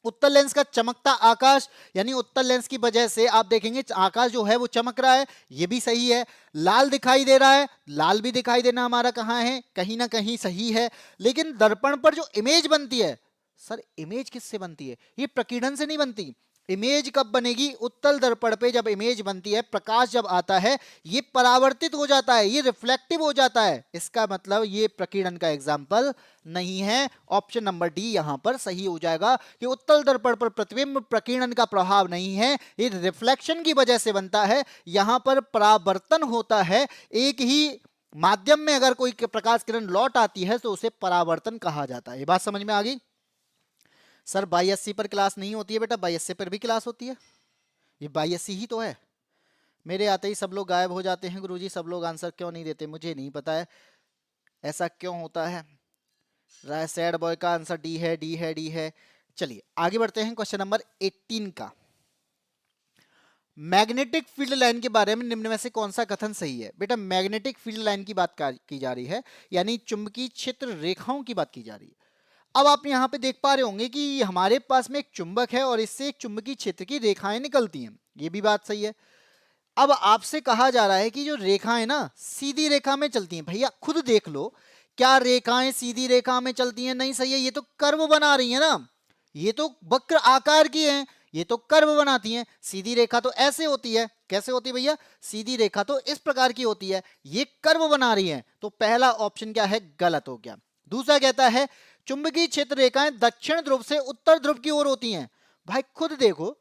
उत्तल लेंस का चमकता आकाश, यानी उत्तल लेंस की वजह से आप देखेंगे आकाश जो है वो चमक रहा है, ये भी सही है। लाल दिखाई दे रहा है, लाल भी दिखाई देना हमारा कहां है? कहीं ना कहीं सही है। लेकिन दर्पण पर जो इमेज बनती है, सर इमेज किससे बनती है? ये प्रकीर्णन से नहीं बनती। इमेज कब बनेगी? उत्तल दर्पण पे जब इमेज बनती है, प्रकाश जब आता है, ये परावर्तित हो जाता है, ये रिफ्लेक्टिव हो जाता है। इसका मतलब ये प्रकीर्णन का एग्जाम्पल नहीं है। ऑप्शन नंबर डी यहां पर सही हो जाएगा कि उत्तल दर्पण पर प्रतिबिंब प्रकीर्णन का प्रभाव नहीं है, ये रिफ्लेक्शन की वजह से बनता है। यहां पर परावर्तन होता है। एक ही माध्यम में अगर कोई प्रकाश किरण लौट आती है तो उसे परावर्तन कहा जाता है। ये बात समझ में आ गई? सर बाईएससी पर क्लास नहीं होती है बेटा, बाईएससी पर भी क्लास होती है। ये बाईएससी ही तो है। मेरे आते ही सब लोग गायब हो जाते हैं गुरुजी, सब लोग आंसर क्यों नहीं देते? मुझे नहीं पता है ऐसा क्यों होता है। सैड बॉय का आंसर डी है, डी है, डी है। चलिए आगे बढ़ते हैं क्वेश्चन नंबर 18 का। मैग्नेटिक फील्ड लाइन के बारे में निम्न में से कौन सा कथन सही है? बेटा मैग्नेटिक फील्ड लाइन की बात की जा रही है, यानी चुंबकीय क्षेत्र रेखाओं की बात की जा रही है। अब आप यहाँ पे देख पा रहे होंगे कि हमारे पास में एक चुंबक है और इससे एक चुंबकीय क्षेत्र की रेखाएं निकलती हैं। ये भी बात सही है। अब आपसे कहा जा रहा है कि जो रेखाएं ना सीधी रेखा में चलती हैं। भैया खुद देख लो, क्या रेखाएं सीधी रेखा में चलती हैं? नहीं सही है। ये तो कर्व बना रही है ना, ये तो वक्र आकार की है, ये तो कर्व बनाती हैं। सीधी रेखा तो ऐसे होती है। कैसे होती है भैया? सीधी रेखा तो इस प्रकार की होती है, ये कर्व बना रही है। तो पहला ऑप्शन क्या है? गलत हो गया। दूसरा कहता है चुंबकीय क्षेत्र रेखाएं दक्षिण ध्रुव से उत्तर ध्रुव की ओर होती हैं। भाई खुद देखो,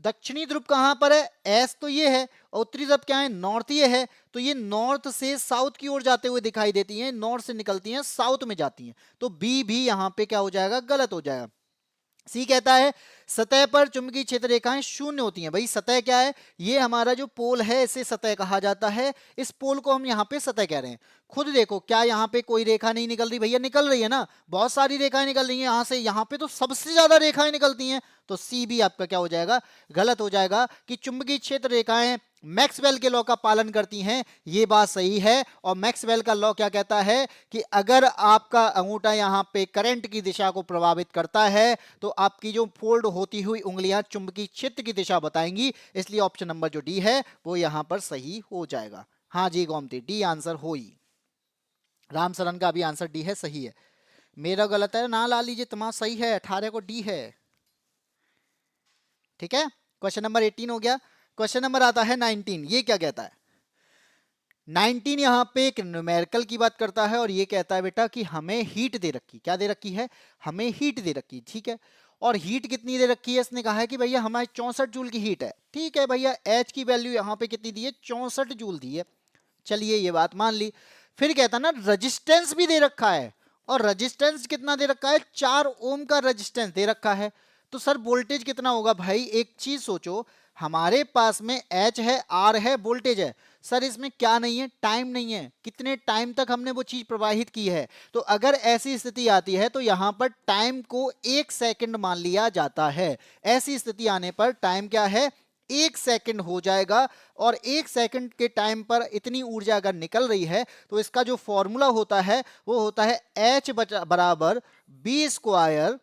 दक्षिणी ध्रुव कहां पर है? एस तो ये है, और उत्तरी ध्रुव क्या है? नॉर्थ ये है। तो ये नॉर्थ से साउथ की ओर जाते हुए दिखाई देती हैं, नॉर्थ से निकलती हैं साउथ में जाती हैं। तो बी भी यहां पे क्या हो जाएगा? गलत हो जाएगा। सी कहता है सतह पर चुंबकीय क्षेत्र रेखाएं शून्य होती हैं। भाई सतह क्या है? ये हमारा जो पोल है इसे सतह कहा जाता है। इस पोल को हम यहाँ पे सतह कह रहे हैं। खुद देखो, क्या यहाँ पे कोई रेखा नहीं निकल रही? भैया निकल रही है ना, बहुत सारी रेखाएं निकल रही हैं यहाँ से। यहाँ पे तो सबसे ज्यादा रेखाएं निकलती हैं। तो सी भी आपका क्या हो जाएगा? गलत हो जाएगा। कि चुंबकीय क्षेत्र रेखाएं मैक्सवेल के लॉ का पालन करती हैं, ये बात सही है। और मैक्सवेल का लॉ क्या कहता है कि अगर आपका अंगूठा यहाँ पे करंट की दिशा को प्रभावित करता है तो आपकी जो फोल्ड होती हुई उंगलियां चुंबकीय क्षेत्र की दिशा बताएंगी। इसलिए ऑप्शन नंबर जो डी है वो यहां पर सही हो जाएगा। हाँ जी गोमती, डी आंसर हो ही। राम सरन का भी आंसर डी है, सही है। मेरा गलत है ना, ला लीजिए, तुम्हारा सही है। 18 को डी है। ठीक है, क्वेश्चन नंबर 18 हो गया। क्वेश्चन नंबर आता है 19। ये क्या कहता है? 19 यहां पे एक न्यूमेरिकल की बात करता है और ये कहता है बेटा कि हमें हीट दे रखी। क्या दे रखी है? हमें हीट दे रखी। ठीक है, और हीट कितनी दे रखी है? इसने कहा है कि भैया हमारे 64 जूल की हीट है। ठीक है भैया, एच की वैल्यू यहाँ पे कितनी दी है? 64 जूल दी है। चलिए ये बात मान ली। फिर कहता ना रेजिस्टेंस भी दे रखा है, और रेजिस्टेंस कितना दे रखा है, 4 ओम का रेजिस्टेंस दे रखा है। तो सर वोल्टेज कितना होगा भाई, एक चीज सोचो, हमारे पास में H है, R है, वोल्टेज है, सर इसमें क्या नहीं है, टाइम नहीं है, कितने टाइम तक हमने वो चीज प्रवाहित की है। तो अगर ऐसी स्थिति आती है तो यहां पर टाइम को 1 सेकंड मान लिया जाता है। ऐसी स्थिति आने पर टाइम क्या है, 1 सेकंड हो जाएगा। और 1 सेकंड के टाइम पर इतनी ऊर्जा अगर निकल रही है तो इसका जो फॉर्मूला होता है वो होता है H बराबर बी स्क्वायर,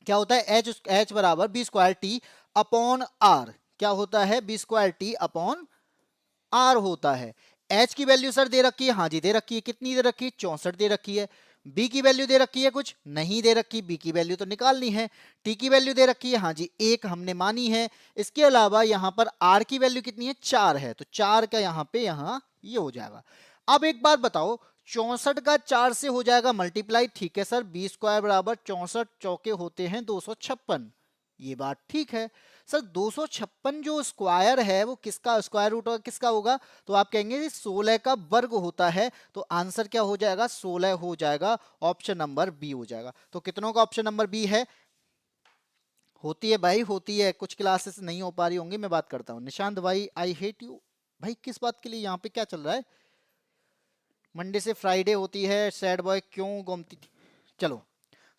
क्या होता है, H बराबर B square T upon R. क्या होता है, B square T upon R होता है। H की वैल्यू सर दे रखी है, हाँ जी दे रखी है, कितनी दे रखी है, 64 दे रखी है। B की वैल्यू दे रखी है, कुछ नहीं दे रखी, B की वैल्यू तो निकालनी है। T की वैल्यू दे रखी है, हाँ जी 1 हमने मानी है। इसके अलावा यहां पर R की वैल्यू कितनी है, 4 है, तो 4 का यहां पे यहां ये हो जाएगा। अब एक बात बताओ, 64 का 4 से हो जाएगा मल्टीप्लाई, ठीक है सर, बी स्क्वायर बराबर 64 चौके होते हैं 256, ये बात ठीक है। सर 256 जो स्क्वायर है वो किसका स्क्वायर रूट किसका होगा, तो आप कहेंगे 16 का वर्ग होता है। तो आंसर क्या हो जाएगा, 16 हो जाएगा, ऑप्शन नंबर बी हो जाएगा। तो कितनों का ऑप्शन नंबर बी है, होती है भाई होती है, कुछ क्लासेस नहीं हो पा रही होंगी, मैं बात करता हूँ। निशांत भाई आई हेट यू, भाई किस बात के लिए, यहाँ पे क्या चल रहा है, मंडे से फ्राइडे होती है, सैड बॉय क्यों गोमती। चलो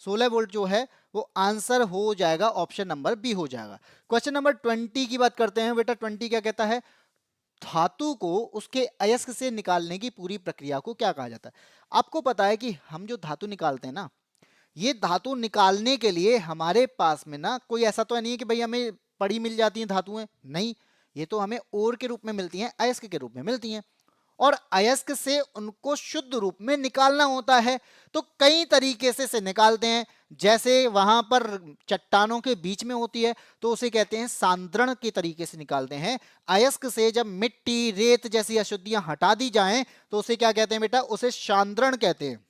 16 वोल्ट जो है वो आंसर हो जाएगा, ऑप्शन नंबर बी हो जाएगा। क्वेश्चन नंबर 20 की बात करते हैं बेटा। 20 क्या कहता है, धातु को उसके अयस्क से निकालने की पूरी प्रक्रिया को क्या कहा जाता है। आपको पता है कि हम जो धातु निकालते हैं ना, ये धातु निकालने के लिए हमारे पास में ना कोई ऐसा तो नहीं है कि भाई हमें पड़ी मिल जाती हैं धातुएं, नहीं, ये तो हमें ओर के रूप में मिलती हैं, अयस्क के रूप में मिलती हैं, और अयस्क से उनको शुद्ध रूप में निकालना होता है। तो कई तरीके से इसे निकालते हैं, जैसे वहां पर चट्टानों के बीच में होती है तो उसे कहते हैं सांद्रण के तरीके से निकालते हैं। अयस्क से जब मिट्टी रेत जैसी अशुद्धियां हटा दी जाएं तो उसे क्या कहते हैं बेटा, उसे सांद्रण कहते हैं।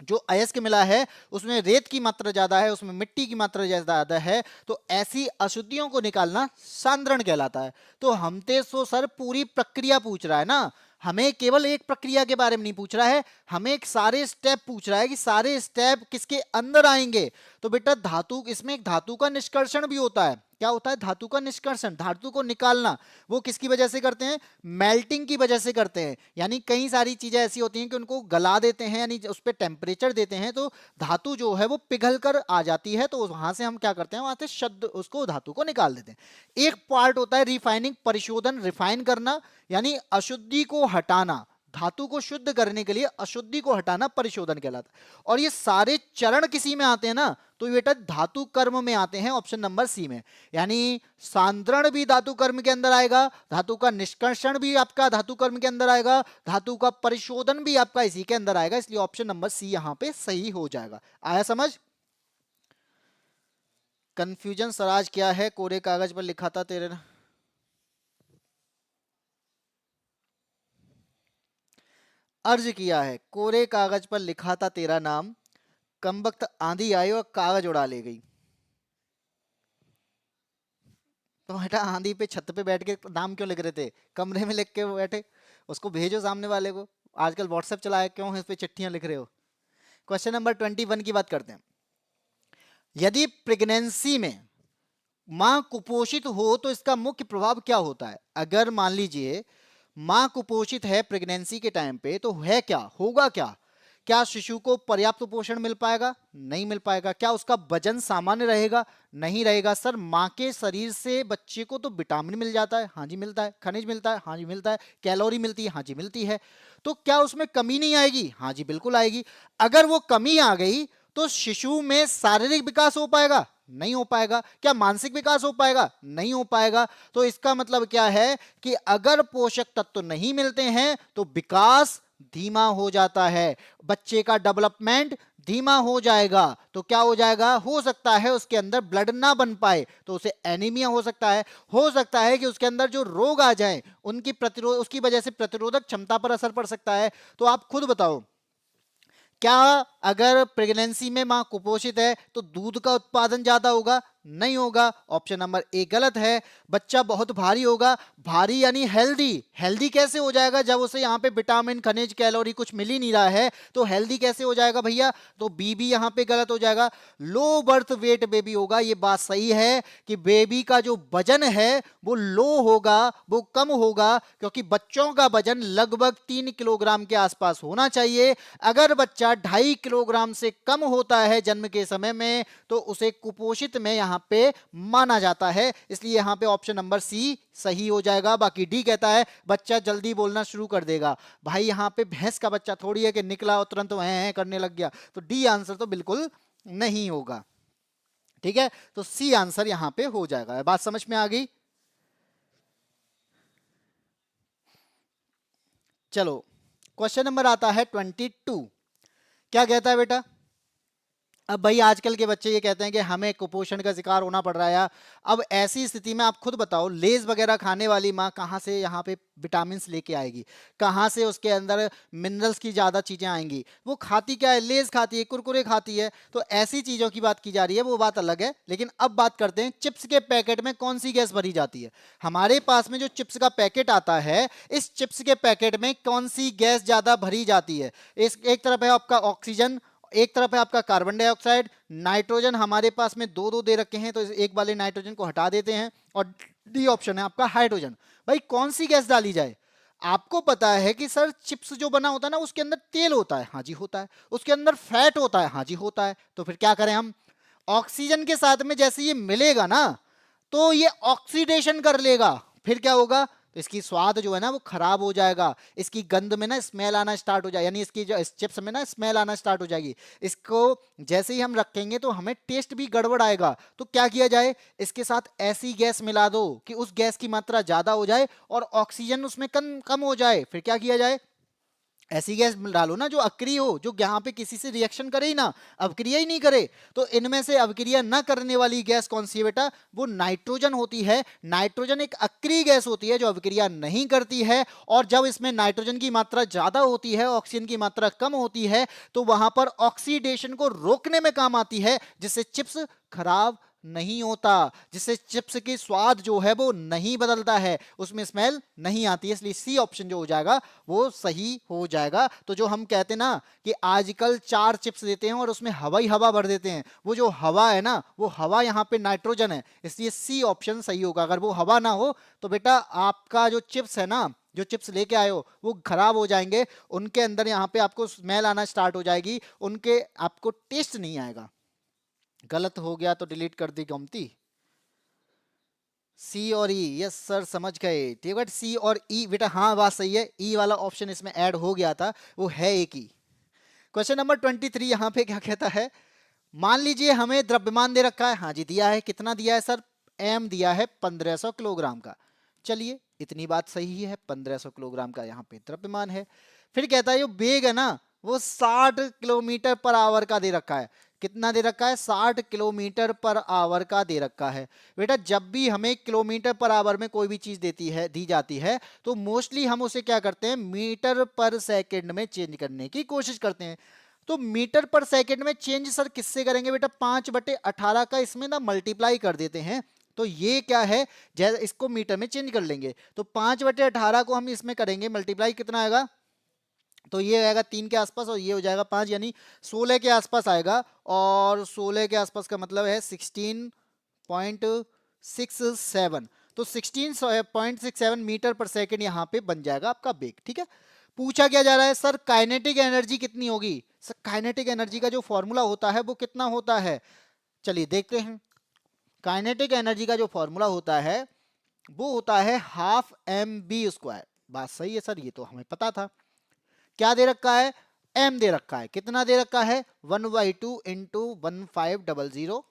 जो अयस्क मिला है उसमें रेत की मात्रा ज्यादा है, उसमें मिट्टी की मात्रा ज्यादा है, तो ऐसी अशुद्धियों को निकालना सांद्रण कहलाता है। तो हमसे तो सर पूरी प्रक्रिया पूछ रहा है ना, हमें केवल एक प्रक्रिया के बारे में नहीं पूछ रहा है, हमें एक सारे स्टेप पूछ रहा है कि सारे स्टेप किसके अंदर आएंगे। तो बेटा धातु, इसमें एक धातु का निष्कर्षण भी होता है। क्या होता है, धातु का निष्कर्षण, धातु को निकालना। वो किसकी वजह से करते हैं, मेल्टिंग की वजह से करते हैं। यानी कई सारी चीजें ऐसी होती हैं कि उनको गला देते हैं, यानी उस पर टेम्परेचर देते हैं तो धातु जो है वो पिघल कर आ जाती है, तो वहां से हम क्या करते हैं, वहां से शुद्ध उसको धातु को निकाल देते हैं। एक पार्ट होता है रिफाइनिंग, परिशोधन, रिफाइन करना, यानी अशुद्धि को हटाना। धातु को शुद्ध करने के लिए अशुद्धि को हटाना परिशोधन कहलाता है। और ये सारे चरण किसी में आते हैं ना, तो ये बेटा धातु कर्म में आते हैं, ऑप्शन नंबर सी में। यानी सांद्रण भी धातु कर्म के अंदर आएगा, धातु का निष्कर्षण भी आपका धातु कर्म के अंदर आएगा, धातु का परिशोधन भी आपका इसी के अंदर आएगा, इसलिए ऑप्शन नंबर सी यहां पे सही हो जाएगा। आया समझ। कंफ्यूजन सराज क्या है, कोरे कागज पर लिखा था तेरे ने, अर्ज किया है, कोरे कागज पर लिखा था तेरा नाम, कमबख्त आंधी आई और कागज उड़ा ले गई। तो बेटा आंधी पे छत पे बैठ के नाम क्यों लिख रहे थे, कमरे में लिख के बैठे, उसको भेजो सामने वाले को। आजकल व्हाट्सएप चला है, क्यों इस पे चिट्ठियां लिख रहे हो। क्वेश्चन नंबर 21 की बात करते हैं। यदि प्रेगनेंसी में मां कुपोषित हो तो इसका मुख्य प्रभाव क्या होता है। अगर मान लीजिए मां कुपोषित है प्रेगनेंसी के टाइम पे, तो है क्या होगा, क्या शिशु को पर्याप्त पोषण मिल पाएगा, नहीं मिल पाएगा। क्या उसका वजन सामान्य रहेगा, नहीं रहेगा। सर मां के शरीर से बच्चे को तो विटामिन मिल जाता है, हाँ जी मिलता है, खनिज मिलता है, हाँ जी मिलता है, कैलोरी मिलती है, हाँ जी मिलती है। तो क्या उसमें कमी नहीं आएगी, हाँ जी बिल्कुल आएगी। अगर वो कमी आ गई तो शिशु में शारीरिक विकास हो पाएगा, नहीं हो पाएगा। क्या मानसिक विकास हो पाएगा, नहीं हो पाएगा। तो इसका मतलब क्या है कि अगर पोषक तत्व नहीं मिलते हैं तो विकास धीमा हो जाता है, बच्चे का डेवलपमेंट धीमा हो जाएगा। तो क्या हो जाएगा, हो सकता है उसके अंदर ब्लड ना बन पाए तो उसे एनीमिया हो सकता है कि उसके अंदर जो रोग आ जाए उनकी प्रतिरोध, उसकी वजह से प्रतिरोधक क्षमता पर असर पड़ सकता है। तो आप खुद बताओ, क्या अगर प्रेगनेंसी में मां कुपोषित है तो दूध का उत्पादन ज्यादा होगा, नहीं होगा, ऑप्शन नंबर ए गलत है। बच्चा बहुत भारी होगा, भारी यानी हेल्दी, हेल्दी कैसे हो जाएगा जब उसे यहाँ पे विटामिन खनिज कैलोरी कुछ मिल ही नहीं रहा है, तो हेल्दी कैसे हो जाएगा भैया, तो बी भी यहाँ पे गलत हो जाएगा। लो बर्थ वेट बेबी होगा, ये बात सही है कि बेबी का जो वजन है वो लो होगा, वो कम होगा, क्योंकि बच्चों का वजन लगभग 3 किलोग्राम के आसपास होना चाहिए। अगर बच्चा 2.5 किलोग्राम से कम होता है जन्म के समय में तो उसे कुपोषित में यहां पे माना जाता है, इसलिए यहां पे ऑप्शन नंबर सी सही हो जाएगा। बाकी डी कहता है बच्चा जल्दी बोलना शुरू कर देगा। भाई यहां पे भैंस का बच्चा थोड़ी है कि निकला और तुरंत हैं करने लग गया, तो डी आंसर तो बिल्कुल नहीं होगा। ठीक है, तो सी आंसर यहां पे हो जाएगा। बात समझ में आ गई? चलो क्वेश्चन नंबर आता है 22। क्या कहता है बेटा? अब भाई आजकल के बच्चे ये कहते हैं कि हमें कुपोषण का शिकार होना पड़ रहा है। अब ऐसी स्थिति में आप खुद बताओ, लेज वगैरह खाने वाली माँ कहाँ से यहाँ पे विटामिन लेके आएगी, कहाँ से उसके अंदर मिनरल्स की ज़्यादा चीज़ें आएंगी? वो खाती क्या है? लेज खाती है, कुरकुरे खाती है। तो ऐसी चीज़ों की बात की जा रही है, वो बात अलग है। लेकिन अब बात करते हैं चिप्स के पैकेट में कौन सी गैस भरी जाती है। हमारे पास में जो चिप्स का पैकेट आता है, इस चिप्स के पैकेट में कौन सी गैस ज़्यादा भरी जाती है? इस एक तरफ है आपका ऑक्सीजन, एक तरफ है आपका कार्बन डाइऑक्साइड, नाइट्रोजन हमारे पास में दो दो दे रखे हैं, तो एक वाले नाइट्रोजन को हटा देते हैं, और डी ऑप्शन है आपका हाइड्रोजन। भाई कौन सी गैस डाली जाए? आपको पता है कि सर चिप्स जो बना होता है ना उसके अंदर तेल होता है, हाँ जी होता है, उसके अंदर फैट होता है, हाँ जी होता है। तो फिर क्या करें हम? ऑक्सीजन के साथ में जैसे ये मिलेगा ना तो ये ऑक्सीडेशन कर लेगा, फिर क्या होगा? तो इसकी स्वाद जो है ना वो खराब हो जाएगा, इसकी गंध में ना स्मेल आना स्टार्ट हो जाएगा, यानी इसकी जो इस चिप्स में ना स्मेल आना स्टार्ट हो जाएगी। इसको जैसे ही हम रखेंगे तो हमें टेस्ट भी गड़बड़ आएगा। तो क्या किया जाए? इसके साथ ऐसी गैस मिला दो कि उस गैस की मात्रा ज्यादा हो जाए और ऑक्सीजन उसमें कम कम हो जाए। फिर क्या किया जाए? ऐसी गैस डालो ना जो अक्रिय हो, जो यहाँ पे किसी से रिएक्शन करे ही ना, अवक्रिया ही नहीं करे। तो इनमें से अवक्रिया न करने वाली गैस कौन सी है बेटा? वो नाइट्रोजन होती है। नाइट्रोजन एक अक्रिय गैस होती है जो अवक्रिया नहीं करती है, और जब इसमें नाइट्रोजन की मात्रा ज्यादा होती है, ऑक्सीजन की मात्रा कम होती है, तो वहां पर ऑक्सीडेशन को रोकने में काम आती है, जिससे चिप्स खराब नहीं होता, जिससे चिप्स की स्वाद जो है वो नहीं बदलता है, उसमें स्मेल नहीं आती है। इसलिए सी ऑप्शन जो हो जाएगा वो सही हो जाएगा। तो जो हम कहते हैं ना कि आजकल 4 चिप्स देते हैं और उसमें हवा ही हवा भर देते हैं, वो जो हवा है ना वो हवा यहाँ पे नाइट्रोजन है, इसलिए सी ऑप्शन सही होगा। अगर वो हवा ना हो तो बेटा आपका जो चिप्स है ना, जो चिप्स लेके आए हो वो खराब हो जाएंगे, उनके अंदर यहाँ पे आपको स्मेल आना स्टार्ट हो जाएगी, उनके आपको टेस्ट नहीं आएगा। गलत हो गया तो डिलीट कर दी गोमती। सी और ई, यस सर समझ गए। ठीक है, सी और ई बेटा, हाँ बात सही है, ई वाला ऑप्शन इसमें ऐड हो गया था, वो है एक ही। क्वेश्चन नंबर 23 यहाँ पे क्या कहता है? मान लीजिए हमें द्रव्यमान दे रखा है, हाँ जी दिया है, कितना दिया है सर? एम दिया है 1500 किलोग्राम का। चलिए इतनी बात सही है, 1500 किलोग्राम का यहाँ पे द्रव्यमान है। फिर कहता है जो वेग है ना वो 60 किलोमीटर पर आवर का दे रखा है। कितना दे रखा है? 60 किलोमीटर पर आवर का दे रखा है। बेटा जब भी हमें किलोमीटर पर आवर में कोई भी चीज देती है, दी जाती है, तो मोस्टली हम उसे क्या करते हैं? मीटर पर सेकंड में चेंज करने की कोशिश करते हैं। तो मीटर पर सेकंड में चेंज सर किससे करेंगे बेटा? 5/18 का इसमें ना मल्टीप्लाई कर देते हैं, तो ये क्या है? जैसे इसको मीटर में चेंज कर लेंगे, तो 5/18 को हम इसमें करेंगे मल्टीप्लाई, कितना आएगा? तो ये आएगा 3 के आसपास और ये हो जाएगा 5, यानी 16 के आसपास आएगा। और 16 के आसपास का मतलब है 16.67। तो 16.67 मीटर पर सेकंड यहाँ पे बन जाएगा आपका वेग। ठीक है, पूछा क्या जा रहा है सर काइनेटिक एनर्जी कितनी होगी? सर काइनेटिक एनर्जी का जो फॉर्मूला होता है वो कितना होता है? चलिए देखते हैं। काइनेटिक एनर्जी का जो फॉर्मूला होता है वो होता है ½ mv²। बात सही है सर, ये तो हमें पता था। क्या दे रखा है? m दे रखा है, कितना दे रखा है? 1/2 इंटू 1500।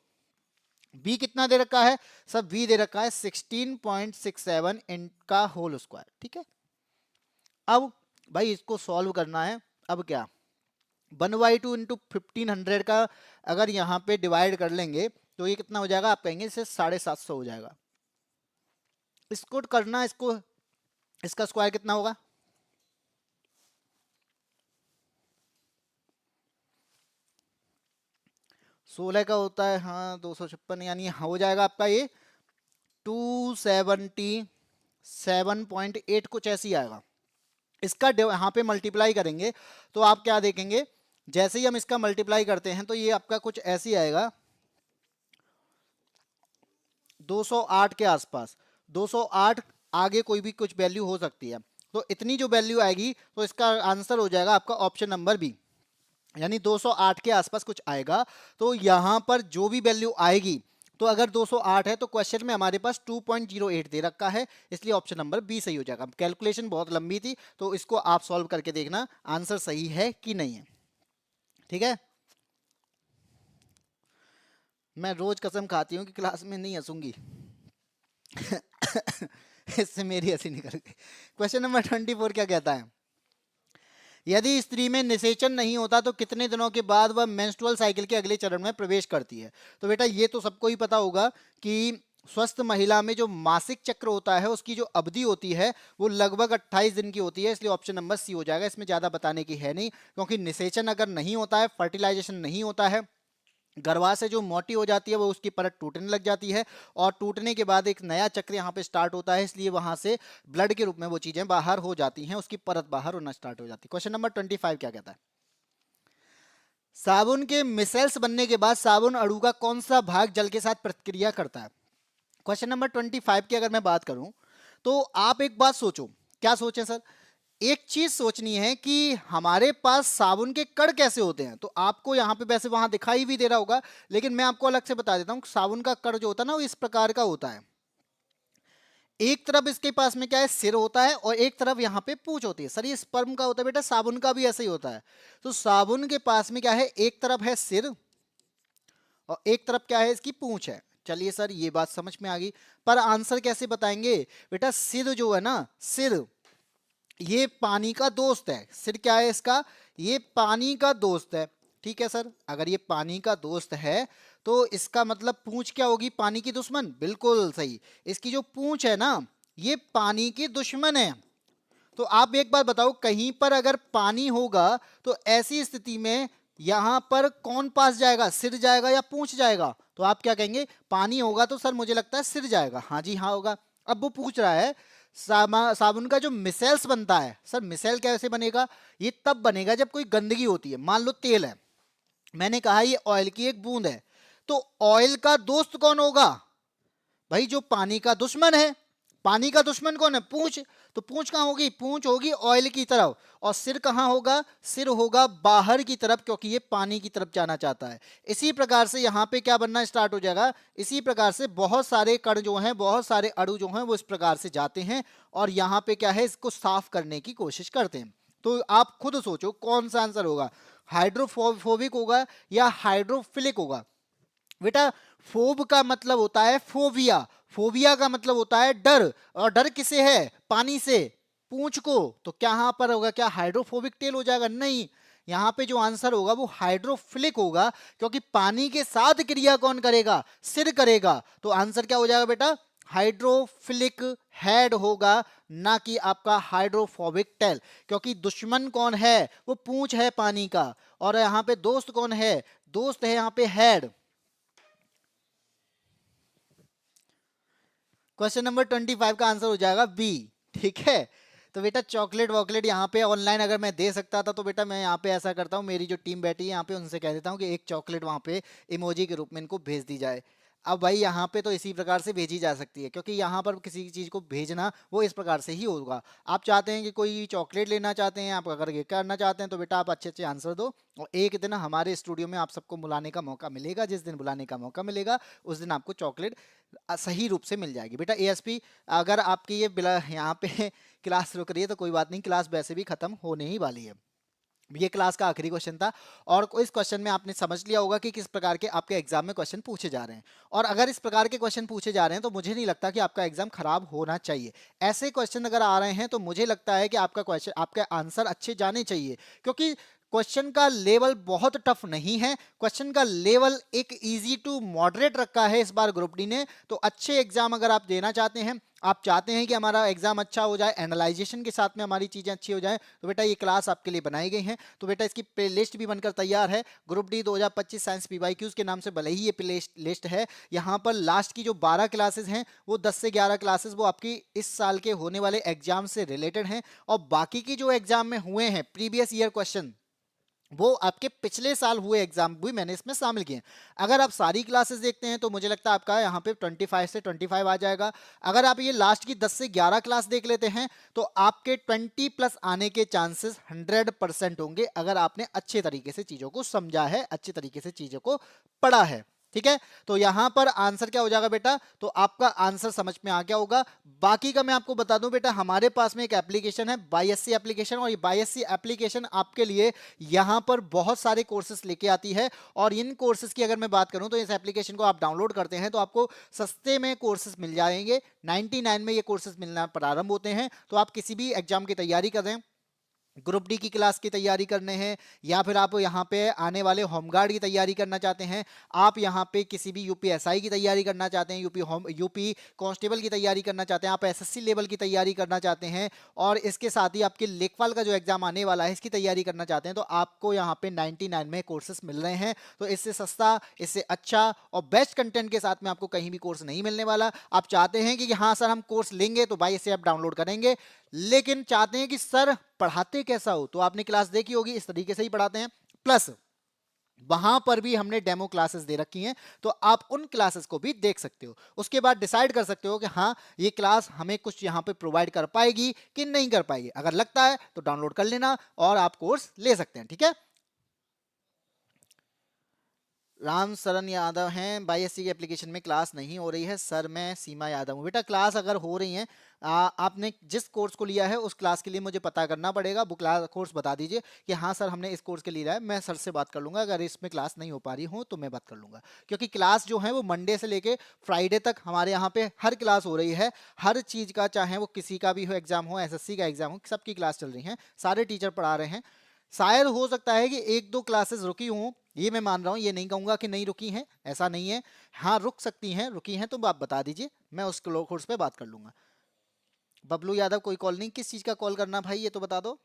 b कितना दे रखा है? सब v दे रखा है 16.67 इनका होल स्क्वायर। ठीक है, अब भाई इसको सॉल्व करना है। अब क्या? 1/2 इंटू 1500 का अगर यहाँ पे डिवाइड कर लेंगे तो ये कितना हो जाएगा? आप कहेंगे इसे 750 हो जाएगा। इसको करना, इसको इसका स्क्वायर कितना होगा? 16 का होता है, हाँ 256, यानी हो जाएगा आपका ये 277.8 कुछ ऐसी आएगा। इसका यहाँ पे मल्टीप्लाई करेंगे तो आप क्या देखेंगे, जैसे ही हम इसका मल्टीप्लाई करते हैं तो ये आपका कुछ ऐसी आएगा 208 के आसपास। 208 आगे कोई भी कुछ वैल्यू हो सकती है, तो इतनी जो वैल्यू आएगी तो इसका आंसर हो जाएगा आपका ऑप्शन नंबर बी, यानी 208 के आसपास कुछ आएगा। तो यहां पर जो भी वैल्यू आएगी, तो अगर 208 है तो क्वेश्चन में हमारे पास 2.08 दे रखा है, इसलिए ऑप्शन नंबर बी सही हो जाएगा। कैलकुलेशन बहुत लंबी थी तो इसको आप सॉल्व करके देखना आंसर सही है कि नहीं है, ठीक है। मैं रोज कसम खाती हूँ कि क्लास में नहीं हंसूंगी इससे मेरी हंसी निकल गई। क्वेश्चन नंबर 24 क्या कहता है, यदि स्त्री में निषेचन नहीं होता तो कितने दिनों के बाद वह मेंस्ट्रुअल साइकिल के अगले चरण में प्रवेश करती है। तो बेटा ये तो सबको ही पता होगा कि स्वस्थ महिला में जो मासिक चक्र होता है उसकी जो अवधि होती है वो लगभग 28 दिन की होती है, इसलिए ऑप्शन नंबर सी हो जाएगा। इसमें ज्यादा बताने की है नहीं, क्योंकि निषेचन अगर नहीं होता है, फर्टिलाइजेशन नहीं होता है, गर्भाशय जो मोटी हो जाती है वो उसकी परत टूटने लग जाती है, और टूटने के बाद एक नया चक्र यहाँ पे स्टार्ट होता है, इसलिए वहां से ब्लड के रूप में वो चीजें बाहर हो जाती हैं, उसकी परत बाहर होना स्टार्ट हो जाती है। क्वेश्चन नंबर 25 क्या कहता है, साबुन के मिसेल्स बनने के बाद साबुन अणु का कौन सा भाग जल के साथ प्रतिक्रिया करता है। क्वेश्चन नंबर 25 की अगर मैं बात करूं तो आप एक बात सोचो, क्या सोचें सर, एक चीज सोचनी है कि हमारे पास साबुन के कण कैसे होते हैं। तो आपको यहाँ पे वैसे वहां दिखाई भी दे रहा होगा, लेकिन मैं आपको अलग से बता देता हूँ, साबुन का कण जो होता है ना वो इस प्रकार का होता है। एक तरफ इसके पास में क्या है, सिर होता है, और एक तरफ यहाँ पे पूंछ होती है। सर ये स्पर्म का होता है बेटा, साबुन का भी ऐसे ही होता है। तो साबुन के पास में क्या है, एक तरफ है सिर और एक तरफ क्या है, इसकी पूंछ है। चलिए सर ये बात समझ में आ गई, पर आंसर कैसे बताएंगे बेटा। सिर जो है ना, सिर ये पानी का दोस्त है। सिर क्या है इसका, ये पानी का दोस्त है, ठीक है सर। अगर ये पानी का दोस्त है तो इसका मतलब पूंछ क्या होगी, पानी की दुश्मन। बिल्कुल सही, इसकी जो पूंछ है ना ये पानी की दुश्मन है। तो आप एक बार बताओ, कहीं पर अगर पानी होगा तो ऐसी स्थिति में यहां पर कौन पास जाएगा, सिर जाएगा या पूंछ जाएगा। तो आप क्या कहेंगे, पानी होगा तो सर मुझे लगता है सिर जाएगा। हाँ जी हाँ होगा। अब वो पूछ रहा है साबुन का जो मिसेल्स बनता है, सर मिसेल कैसे बनेगा, ये तब बनेगा जब कोई गंदगी होती है। मान लो तेल है, मैंने कहा ये ऑयल की एक बूंद है, तो ऑयल का दोस्त कौन होगा भाई, जो पानी का दुश्मन है। पानी का दुश्मन कौन है, पूंछ। तो पूंछ कहां होगी, पूंछ होगी ऑयल की तरफ, और सिर कहां होगा, सिर होगा बाहर की तरफ, क्योंकि ये पानी की तरफ जाना चाहता है। इसी प्रकार से यहां पे क्या बनना स्टार्ट हो जाएगा, इसी प्रकार से बहुत सारे कण जो हैं, बहुत सारे अणु जो हैं वो इस प्रकार से जाते हैं, और यहां पे क्या है, इसको साफ करने की कोशिश करते हैं। तो आप खुद सोचो कौन सा आंसर होगा, हाइड्रोफोबिक होगा या हाइड्रोफिलिक होगा। बेटा फोब का मतलब होता है फोबिया, फोबिया का मतलब होता है डर, और डर किसे है, पानी से, पूंछ को। तो क्या यहां पर होगा, क्या हाइड्रोफोबिक टेल हो जाएगा, नहीं। यहां पे जो आंसर होगा वो हाइड्रोफिलिक होगा, क्योंकि पानी के साथ क्रिया कौन करेगा, सिर करेगा। तो आंसर क्या हो जाएगा बेटा, हाइड्रोफिलिक हेड होगा, ना कि आपका हाइड्रोफोबिक टेल। क्योंकि दुश्मन कौन है, वो पूंछ है पानी का, और यहाँ पे दोस्त कौन है, दोस्त है यहाँ पे हेड। क्वेश्चन नंबर 25 का आंसर हो जाएगा बी, ठीक है। तो बेटा चॉकलेट वॉकलेट यहाँ पे ऑनलाइन अगर मैं दे सकता था तो बेटा मैं यहाँ पे ऐसा करता हूँ, मेरी जो टीम बैठी है यहाँ पे उनसे कह देता हूँ कि एक चॉकलेट वहाँ पे इमोजी के रूप में इनको भेज दी जाए। अब भाई यहाँ पे तो इसी प्रकार से भेजी जा सकती है, क्योंकि यहाँ पर किसी चीज़ को भेजना वो इस प्रकार से ही होगा। आप चाहते हैं कि कोई चॉकलेट लेना चाहते हैं, आप अगर ये करना चाहते हैं तो बेटा आप अच्छे अच्छे आंसर दो, और एक दिन हमारे स्टूडियो में आप सबको बुलाने का मौका मिलेगा। जिस दिन बुलाने का मौका मिलेगा उस दिन आपको चॉकलेट सही रूप से मिल जाएगी। बेटा एएसपी अगर आपकी ये यहाँ पे क्लास रुक रही है तो कोई बात नहीं, क्लास वैसे भी खत्म होने ही वाली है। ये क्लास का आखिरी क्वेश्चन था, और इस क्वेश्चन में आपने समझ लिया होगा कि किस प्रकार के आपके एग्जाम में क्वेश्चन पूछे जा रहे हैं। और अगर इस प्रकार के क्वेश्चन पूछे जा रहे हैं तो मुझे नहीं लगता कि आपका एग्जाम खराब होना चाहिए। ऐसे क्वेश्चन अगर आ रहे हैं तो मुझे लगता है कि आपका क्वेश्चन, आपके आंसर अच्छे जाने चाहिए, क्योंकि क्वेश्चन का लेवल बहुत टफ नहीं है, क्वेश्चन का लेवल एक इजी टू मॉडरेट रखा है इस बार ग्रुप डी ने। तो अच्छे एग्जाम अगर आप देना चाहते हैं, आप चाहते हैं कि हमारा एग्जाम अच्छा हो जाए, एनालाइजेशन के साथ में हमारी चीजें अच्छी हो जाए, तो बेटा ये क्लास आपके लिए बनाई गई है। तो बेटा इसकी प्ले लिस्ट भी बनकर तैयार है, ग्रुप डी 2025 साइंस पीवाईक्यूज के नाम से भले ही ये प्ले लिस्ट है। यहाँ पर लास्ट की जो 12 क्लासेस हैं वो 10 से 11 क्लासेस वो आपकी इस साल के होने वाले एग्जाम से रिलेटेड हैं, और बाकी की जो एग्जाम में हुए हैं प्रीवियस ईयर क्वेश्चन वो आपके पिछले साल हुए एग्जाम भी मैंने इसमें शामिल किए हैं। अगर आप सारी क्लासेस देखते हैं तो मुझे लगता है आपका यहाँ पे 25 से 25 आ जाएगा। अगर आप ये लास्ट की 10 से 11 क्लास देख लेते हैं तो आपके 20+ आने के चांसेस 100% होंगे, अगर आपने अच्छे तरीके से चीजों को समझा है, अच्छे तरीके से चीजों को पढ़ा है। ठीक है, तो यहां पर आंसर क्या हो जाएगा बेटा, तो आपका आंसर समझ में आ गया होगा। बाकी का मैं आपको बता दूं बेटा, हमारे पास में एक एप्लीकेशन है बाईएससी एप्लीकेशन, और ये बाईएससी एप्लीकेशन आपके लिए यहां पर बहुत सारे कोर्सेज लेके आती है। और इन कोर्सेज की अगर मैं बात करूं तो इस एप्लीकेशन को आप डाउनलोड करते हैं तो आपको सस्ते में कोर्सेज मिल जाएंगे, 99 में ये कोर्सेज मिलना प्रारंभ होते हैं। तो आप किसी भी एग्जाम की तैयारी कर रहे हैं, ग्रुप डी की क्लास की तैयारी करने हैं, या फिर आप यहाँ पे आने वाले होमगार्ड की तैयारी करना चाहते हैं, आप यहाँ पे किसी भी यूपीएसआई की तैयारी करना चाहते हैं, यूपी कांस्टेबल की तैयारी करना चाहते हैं, आप एसएससी लेवल की तैयारी करना चाहते हैं, और इसके साथ ही आपके लेखपाल का जो एग्जाम आने वाला है इसकी तैयारी करना चाहते हैं, तो आपको यहाँ पे 99 में कोर्सेस मिल रहे हैं। तो इससे सस्ता, इससे अच्छा और बेस्ट कंटेंट के साथ में आपको कहीं भी कोर्स नहीं मिलने वाला। आप चाहते हैं कि हाँ सर हम कोर्स लेंगे तो भाई इसे आप डाउनलोड करेंगे, लेकिन चाहते हैं कि सर पढ़ाते कैसा हो, तो आपने क्लास देखी होगी, इस तरीके से ही पढ़ाते हैं। प्लस वहां पर भी हमने डेमो क्लासेस दे रखी हैं, तो आप उन क्लासेस को भी देख सकते हो। उसके बाद डिसाइड कर सकते हो कि हाँ ये क्लास हमें कुछ यहाँ पे प्रोवाइड कर पाएगी कि नहीं कर पाएगी। अगर लगता है तो डाउनलोड कर लेना और आप कोर्स ले सकते हैं। ठीक है, राम शरण यादव हैं, बाईएससी की एप्लीकेशन में क्लास नहीं हो रही है सर, मैं सीमा यादव हूँ। बेटा क्लास अगर हो रही है, आपने जिस कोर्स को लिया है उस क्लास के लिए मुझे पता करना पड़ेगा, वो क्लास कोर्स बता दीजिए कि हाँ सर हमने इस कोर्स के लिए लिया है, मैं सर से बात कर लूंगा। अगर इसमें क्लास नहीं हो पा रही हो तो मैं बात कर लूंगा, क्योंकि क्लास जो है वो मंडे से लेके फ्राइडे तक हमारे यहाँ पे हर क्लास हो रही है, हर चीज़ का, चाहे वो किसी का भी हो एग्जाम हो, एसएससी का एग्जाम हो, सबकी क्लास चल रही है, सारे टीचर पढ़ा रहे हैं। शायद हो सकता है कि एक दो क्लासेस रुकी हों, ये मैं मान रहा हूँ, ये नहीं कहूंगा कि नहीं रुकी हैं, ऐसा नहीं है, हाँ रुक सकती हैं, रुकी हैं तो आप बता दीजिए, मैं उस कोर्स पे बात कर लूंगा। बबलू यादव कोई कॉल नहीं, किस चीज़ का कॉल करना भाई ये तो बता दो।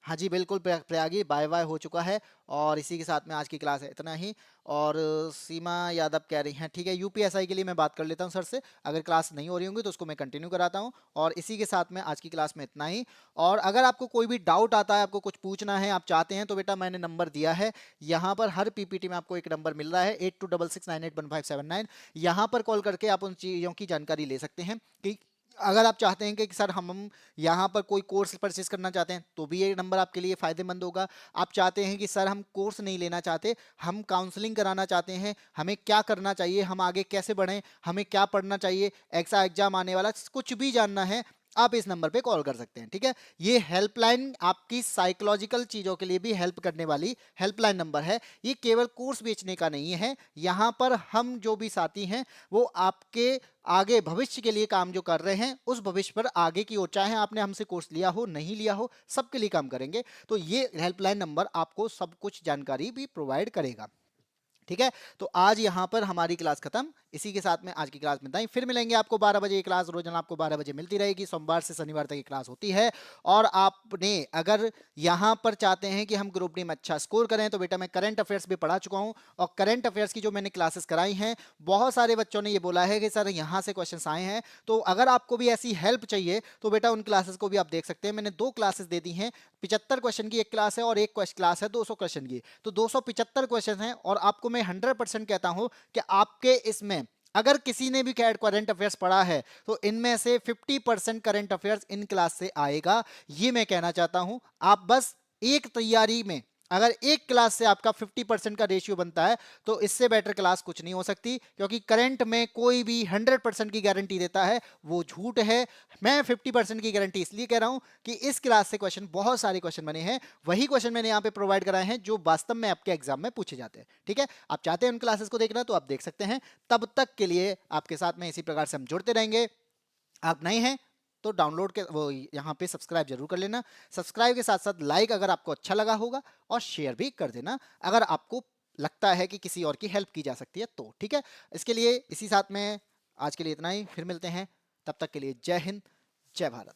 हाँ जी बिल्कुल, प्रयागी बाय बाय हो चुका है, और इसी के साथ में आज की क्लास है इतना ही। और सीमा यादव कह रही हैं ठीक है, यूपीएसआई के लिए मैं बात कर लेता हूँ सर से, अगर क्लास नहीं हो रही होंगी तो उसको मैं कंटिन्यू कराता हूँ। और इसी के साथ में आज की क्लास में इतना ही। और अगर आपको कोई भी डाउट आता है, आपको कुछ पूछना है, आप चाहते हैं, तो बेटा मैंने नंबर दिया है यहाँ पर, हर पीपीटी में आपको एक नंबर मिल रहा है 8266981579, यहाँ पर कॉल करके आप उन चीज़ों की जानकारी ले सकते हैं। कि अगर आप चाहते हैं कि सर हम यहाँ पर कोई कोर्स परचेज करना चाहते हैं तो भी ये नंबर आपके लिए फ़ायदेमंद होगा। आप चाहते हैं कि सर हम कोर्स नहीं लेना चाहते, हम काउंसलिंग कराना चाहते हैं, हमें क्या करना चाहिए, हम आगे कैसे बढ़ें, हमें क्या पढ़ना चाहिए, ऐसा एग्जाम आने वाला, कुछ भी जानना है, आप इस नंबर पे कॉल कर सकते हैं। ठीक है, ये हेल्पलाइन आपकी साइकोलॉजिकल चीज़ों के लिए भी हेल्प करने वाली हेल्पलाइन नंबर है, ये केवल कोर्स बेचने का नहीं है। यहाँ पर हम जो भी साथी हैं वो आपके आगे भविष्य के लिए काम जो कर रहे हैं, उस भविष्य पर आगे की ओर, चाहे आपने हमसे कोर्स लिया हो नहीं लिया हो, सबके लिए काम करेंगे। तो ये हेल्पलाइन नंबर आपको सब कुछ जानकारी भी प्रोवाइड करेगा। ठीक है, तो आज यहाँ पर हमारी क्लास खत्म, इसी के साथ में आज की क्लास में इतना ही। फिर मिलेंगे आपको 12 बजे, क्लास रोजाना आपको 12 बजे मिलती रहेगी, सोमवार से शनिवार तक की क्लास होती है। और आपने अगर यहाँ पर चाहते हैं कि हम ग्रुप डी में अच्छा स्कोर करें, तो बेटा मैं करंट अफेयर्स भी पढ़ा चुका हूँ, और करंट अफेयर्स की जो मैंने क्लासेस कराई हैं, बहुत सारे बच्चों ने ये बोला है कि सर यहाँ से क्वेश्चन आए हैं। तो अगर आपको भी ऐसी हेल्प चाहिए तो बेटा उन क्लासेस को भी आप देख सकते हैं, मैंने 2 क्लासेस दे दी हैं, 75 क्वेश्चन की एक क्लास है और एक क्लास है 200 क्वेश्चन की, तो 275 क्वेश्चन हैं। और आपको मैं 100% कहता हूं कि आपके इसमें अगर किसी ने भी करंट अफेयर्स पढ़ा है तो इनमें से 50% करंट अफेयर्स इन क्लास से आएगा, ये मैं कहना चाहता हूं। आप बस एक तैयारी में अगर एक क्लास से आपका 50% का रेशियो बनता है तो इससे बेटर क्लास कुछ नहीं हो सकती, क्योंकि करंट में कोई भी 100% की गारंटी देता है वो झूठ है। मैं 50% की गारंटी इसलिए कह रहा हूं कि इस क्लास से क्वेश्चन, बहुत सारे क्वेश्चन बने हैं, वही क्वेश्चन मैंने यहाँ पे प्रोवाइड कराए हैं जो वास्तव में आपके एग्जाम में पूछे जाते हैं। ठीक है, आप चाहते हैं उन क्लासेस को देखना तो आप देख सकते हैं। तब तक के लिए आपके साथ में इसी प्रकार से हम जुड़ते रहेंगे। आप नए हैं तो डाउनलोड के वो यहाँ पे सब्सक्राइब जरूर कर लेना। सब्सक्राइब के साथ साथ लाइक अगर आपको अच्छा लगा होगा, और शेयर भी कर देना अगर आपको लगता है कि किसी और की हेल्प की जा सकती है तो। ठीक है, इसके लिए इसी साथ में आज के लिए इतना ही, फिर मिलते हैं, तब तक के लिए जय हिंद, जय भारत।